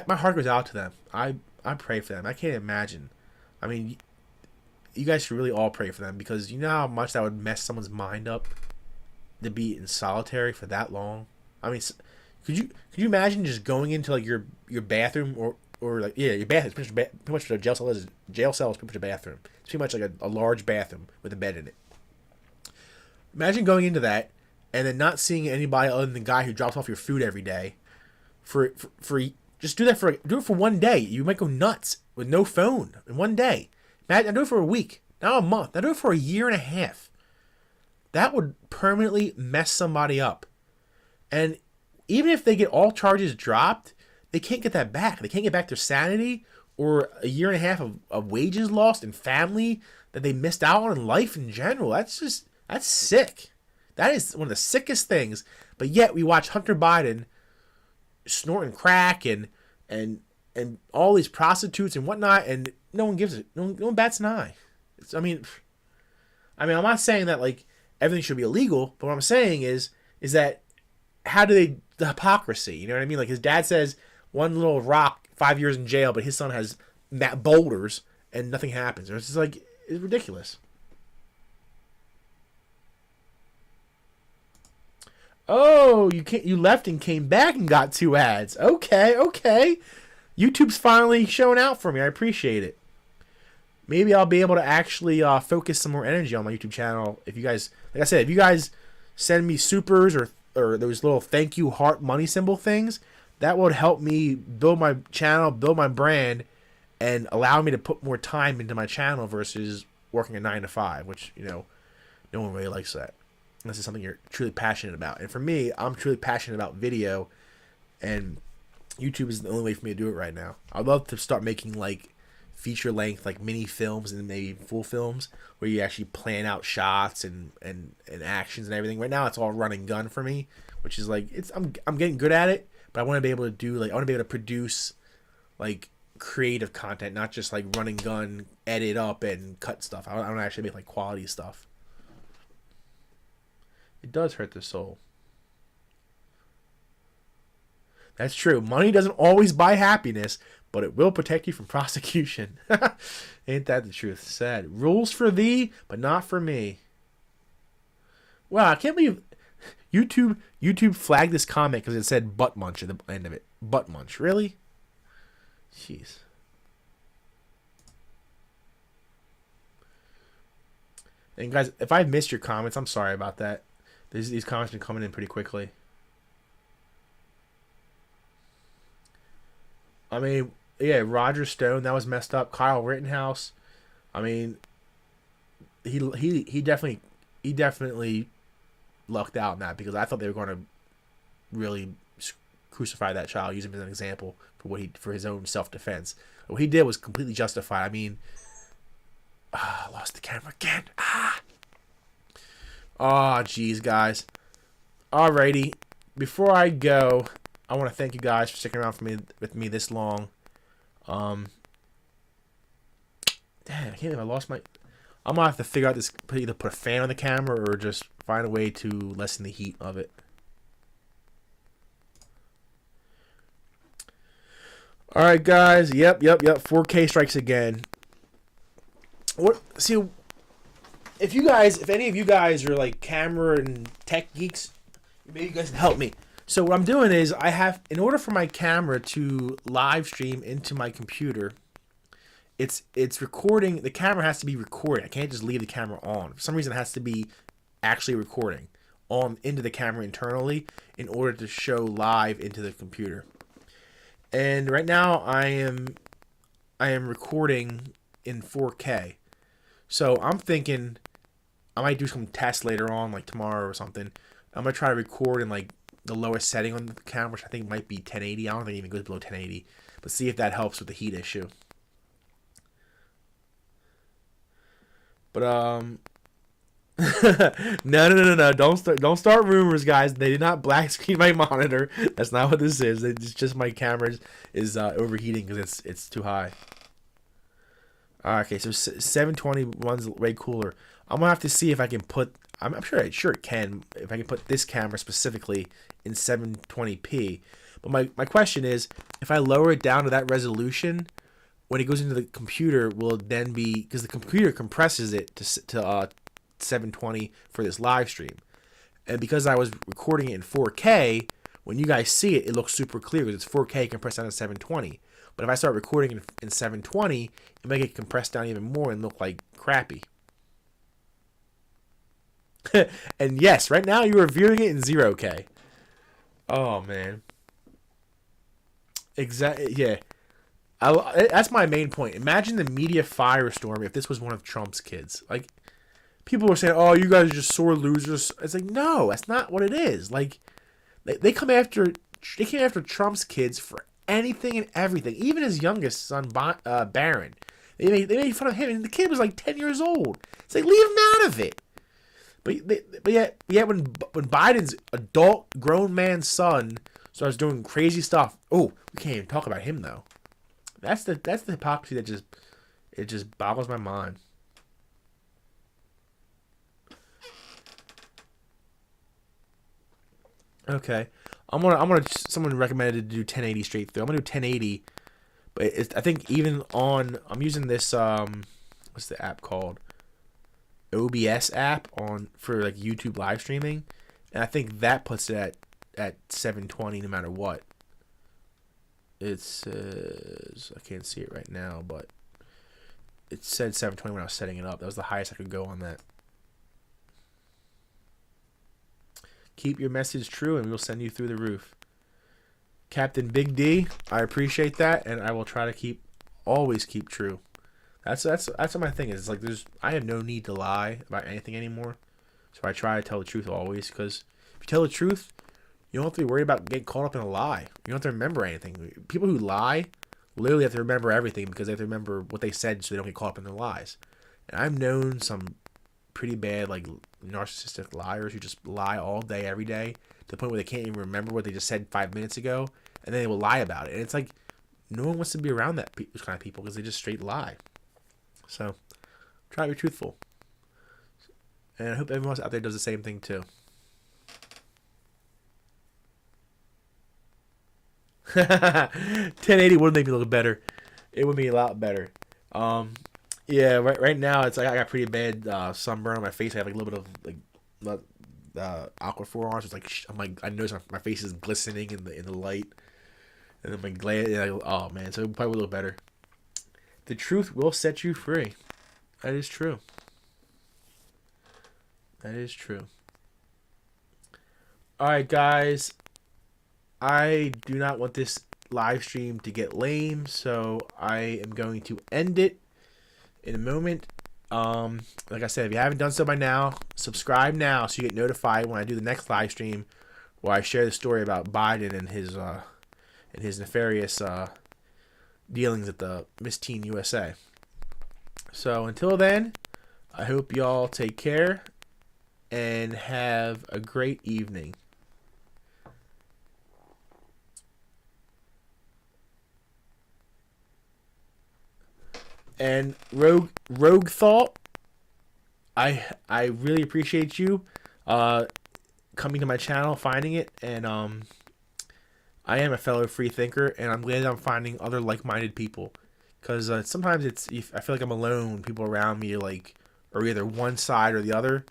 my heart goes out to them. I pray for them. I can't imagine. I mean, you guys should really all pray for them, because you know how much that would mess someone's mind up to be in solitary for that long. I mean, could you imagine just going into like your bathroom or like your bathroom? Pretty much what a jail cell is. Jail cell is pretty much a bathroom. It's pretty much like a large bathroom with a bed in it. Imagine going into that and then not seeing anybody other than the guy who drops off your food every day. For just do it for one day. You might go nuts with no phone in one day. Imagine, do it for a week, now a month, now do it for a year and a half. That would permanently mess somebody up. And even if they get all charges dropped, they can't get that back. They can't get back their sanity or a year and a half of wages lost and family that they missed out on in life in general. That's sick. That is one of the sickest things. But yet we watch Hunter Biden snorting crack and all these prostitutes and whatnot, and no one gives it. No one bats an eye. I mean, I'm not saying that like everything should be illegal, but what I'm saying is that the hypocrisy, you know what I mean? Like his dad says one little rock, 5 years in jail, but his son has boulders and nothing happens. It's just like, it's ridiculous. Oh, you left and came back and got 2 ads. Okay. YouTube's finally showing out for me. I appreciate it. Maybe I'll be able to actually focus some more energy on my YouTube channel. If you guys, like I said, if you guys send me supers or those little thank you heart money symbol things, that would help me build my channel, build my brand, and allow me to put more time into my channel versus working a 9 to 5, which, you know, no one really likes that. This is something you're truly passionate about. And for me, I'm truly passionate about video, and YouTube is the only way for me to do it right now. I'd love to start making like feature length, like mini films and maybe full films where you actually plan out shots and actions and everything. Right now it's all run and gun for me, which is like, I'm getting good at it, but I want to be able to do I want to be able to produce like creative content, not just like run and gun, edit up and cut stuff. I want to actually make like quality stuff. It does hurt the soul. That's true. Money doesn't always buy happiness, but it will protect you from prosecution. Ain't that the truth? Sad. Rules for thee, but not for me. Wow, I can't believe YouTube flagged this comment because it said butt munch at the end of it. Butt munch. Really? Jeez. And guys, if I've missed your comments, I'm sorry about that. These comments have been coming in pretty quickly. I mean, yeah, Roger Stone, that was messed up. Kyle Rittenhouse, I mean, he definitely lucked out in that, because I thought they were going to really crucify that child, use him as an example for his own self-defense. What he did was completely justified. I mean, I lost the camera again. Oh, geez, guys. Alrighty. Before I go, I want to thank you guys for sticking around with me this long. Damn, I can't believe I lost my... I'm going to have to figure out this, either put a fan on the camera or just find a way to lessen the heat of it. Alright, guys. Yep. 4K strikes again. See, if any of you guys are like camera and tech geeks, maybe you guys can help me. So what I'm doing is in order for my camera to live stream into my computer, it's recording. The camera has to be recording. I can't just leave the camera on. For some reason, it has to be actually recording on into the camera internally in order to show live into the computer. And right now I am recording in 4K. So I'm thinking I might do some tests later on, like tomorrow or something. I'm gonna try to record in like the lowest setting on the camera, which I think might be 1080. I don't think it even goes below 1080. But see if that helps with the heat issue. But no. Don't start rumors, guys. They did not black screen my monitor. That's not what this is. It's just my camera is overheating because it's too high. Okay, so 720 runs way cooler. I'm gonna have to see if I can put. I'm sure it can. If I can put this camera specifically in 720p. But my question is, if I lower it down to that resolution, when it goes into the computer, will it then be, because the computer compresses it to 720 for this live stream, and because I was recording it in 4K, when you guys see it, it looks super clear because it's 4K compressed down to 720. But if I start recording in 720, it might get compressed down even more and look like crappy. And yes, right now you are viewing it in 0K. Oh man. Exactly. Yeah. That's my main point. Imagine the media firestorm if this was one of Trump's kids. Like, people were saying, "Oh, you guys are just sore losers." It's like, no, that's not what it is. Like, they came after Trump's kids for anything and everything. Even his youngest son, Barron. They made fun of him, and the kid was like 10 years old. It's like, leave him out of it. But yet when Biden's adult grown man son starts doing crazy stuff, we can't even talk about him though. That's the hypocrisy that just boggles my mind. Okay, someone recommended to do 1080 straight through. I'm gonna do 1080, but I think I'm using this what's the app called? OBS app for like YouTube live streaming, and I think that puts it at 720 no matter what. It says, I can't see it right now, but it said 720 when I was setting it up. That was the highest I could go on that. Keep your message true and we'll send you through the roof. Captain Big D, I appreciate that, and I will try to always keep true. That's what my thing is. It's like I have no need to lie about anything anymore. So I try to tell the truth always, because if you tell the truth, you don't have to be worried about getting caught up in a lie. You don't have to remember anything. People who lie literally have to remember everything because they have to remember what they said so they don't get caught up in their lies. And I've known some pretty bad, like, narcissistic liars who just lie all day, every day, to the point where they can't even remember what they just said 5 minutes ago, and then they will lie about it. And it's like, no one wants to be around those kind of people because they just straight lie. So, try to be truthful. And I hope everyone else out there does the same thing too. 1080 would make me look better. It would be a lot better. Yeah, right now it's like I got pretty bad sunburn on my face. I have like a little bit of like aquaphor on. So it's like I notice my face is glistening in the light, and then my glare. Oh man, so it probably will look better. The truth will set you free. That is true. That is true. Alright, guys. I do not want this live stream to get lame, so I am going to end it in a moment. Like I said, if you haven't done so by now, subscribe now so you get notified when I do the next live stream where I share the story about Biden and his nefarious dealings at the Miss Teen USA. So until then, I hope y'all take care and have a great evening. And Rogue Thought, I really appreciate you coming to my channel, finding it, and I am a fellow free thinker, and I'm glad I'm finding other like-minded people, because sometimes I feel like I'm alone. People around me are either one side or the other,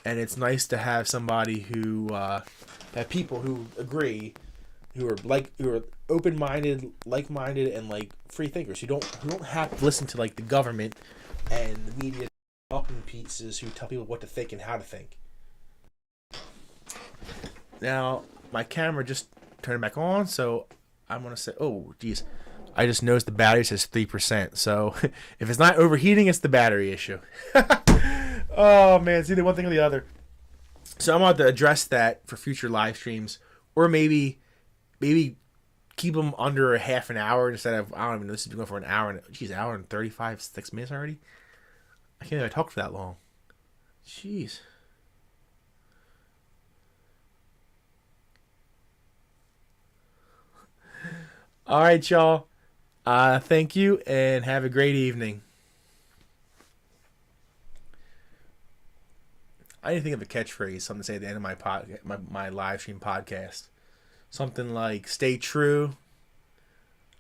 and it's nice to have somebody who have people who agree, who are open-minded, like-minded, and free thinkers who don't have to listen to the government and the media talking pieces who tell people what to think and how to think. Now my camera just turned back on, so I'm gonna say, oh geez, I just noticed the battery says 3%. So if it's not overheating, it's the battery issue. Oh man, it's either one thing or the other. So I'm about to address that for future live streams, or maybe keep them under a half an hour instead of, I don't even know, this is going for an hour and 6 minutes already. I can't even talk for that long. Jeez. All right, y'all. Thank you and have a great evening. I didn't think of a catchphrase, something to say at the end of my live stream podcast. Something like "Stay true,"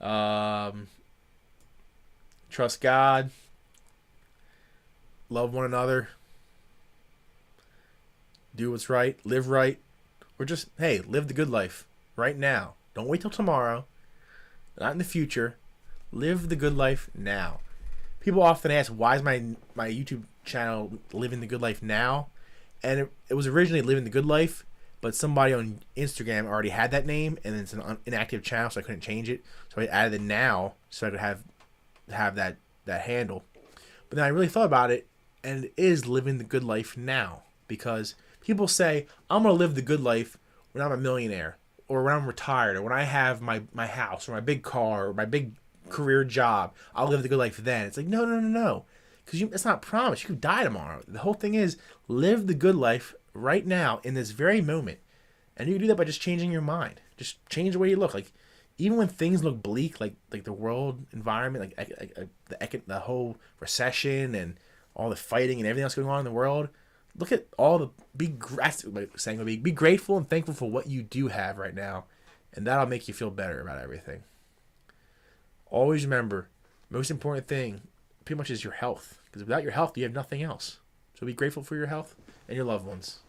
trust God, love one another, do what's right, live right, or just, hey, live the good life right now. Don't wait till tomorrow, not in the future. Live the good life now. People often ask, why is my YouTube channel Living the Good Life Now? And it was originally Living the Good Life, but somebody on Instagram already had that name, and it's an inactive channel, so I couldn't change it. So I added the now, so I could have that handle. But then I really thought about it, and it is Living the Good Life Now, because people say, I'm going to live the good life when I'm a millionaire, or when I'm retired, or when I have my house, or my big car, or my big career job. I'll live the good life then. It's like, no. Because it's not promised. You could die tomorrow. The whole thing is, live the good life right now in this very moment. And you can do that by just changing your mind. Just change the way you look. Even when things look bleak, like the world environment, the whole recession and all the fighting and everything else going on in the world, look at all the be grateful and thankful for what you do have right now, and that'll make you feel better about everything. Always remember, most important thing pretty much is your health, because without your health you have nothing else. So be grateful for your health and your loved ones.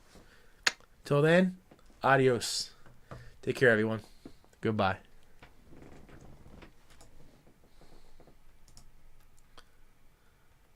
Till then, adios. Take care, everyone. Goodbye.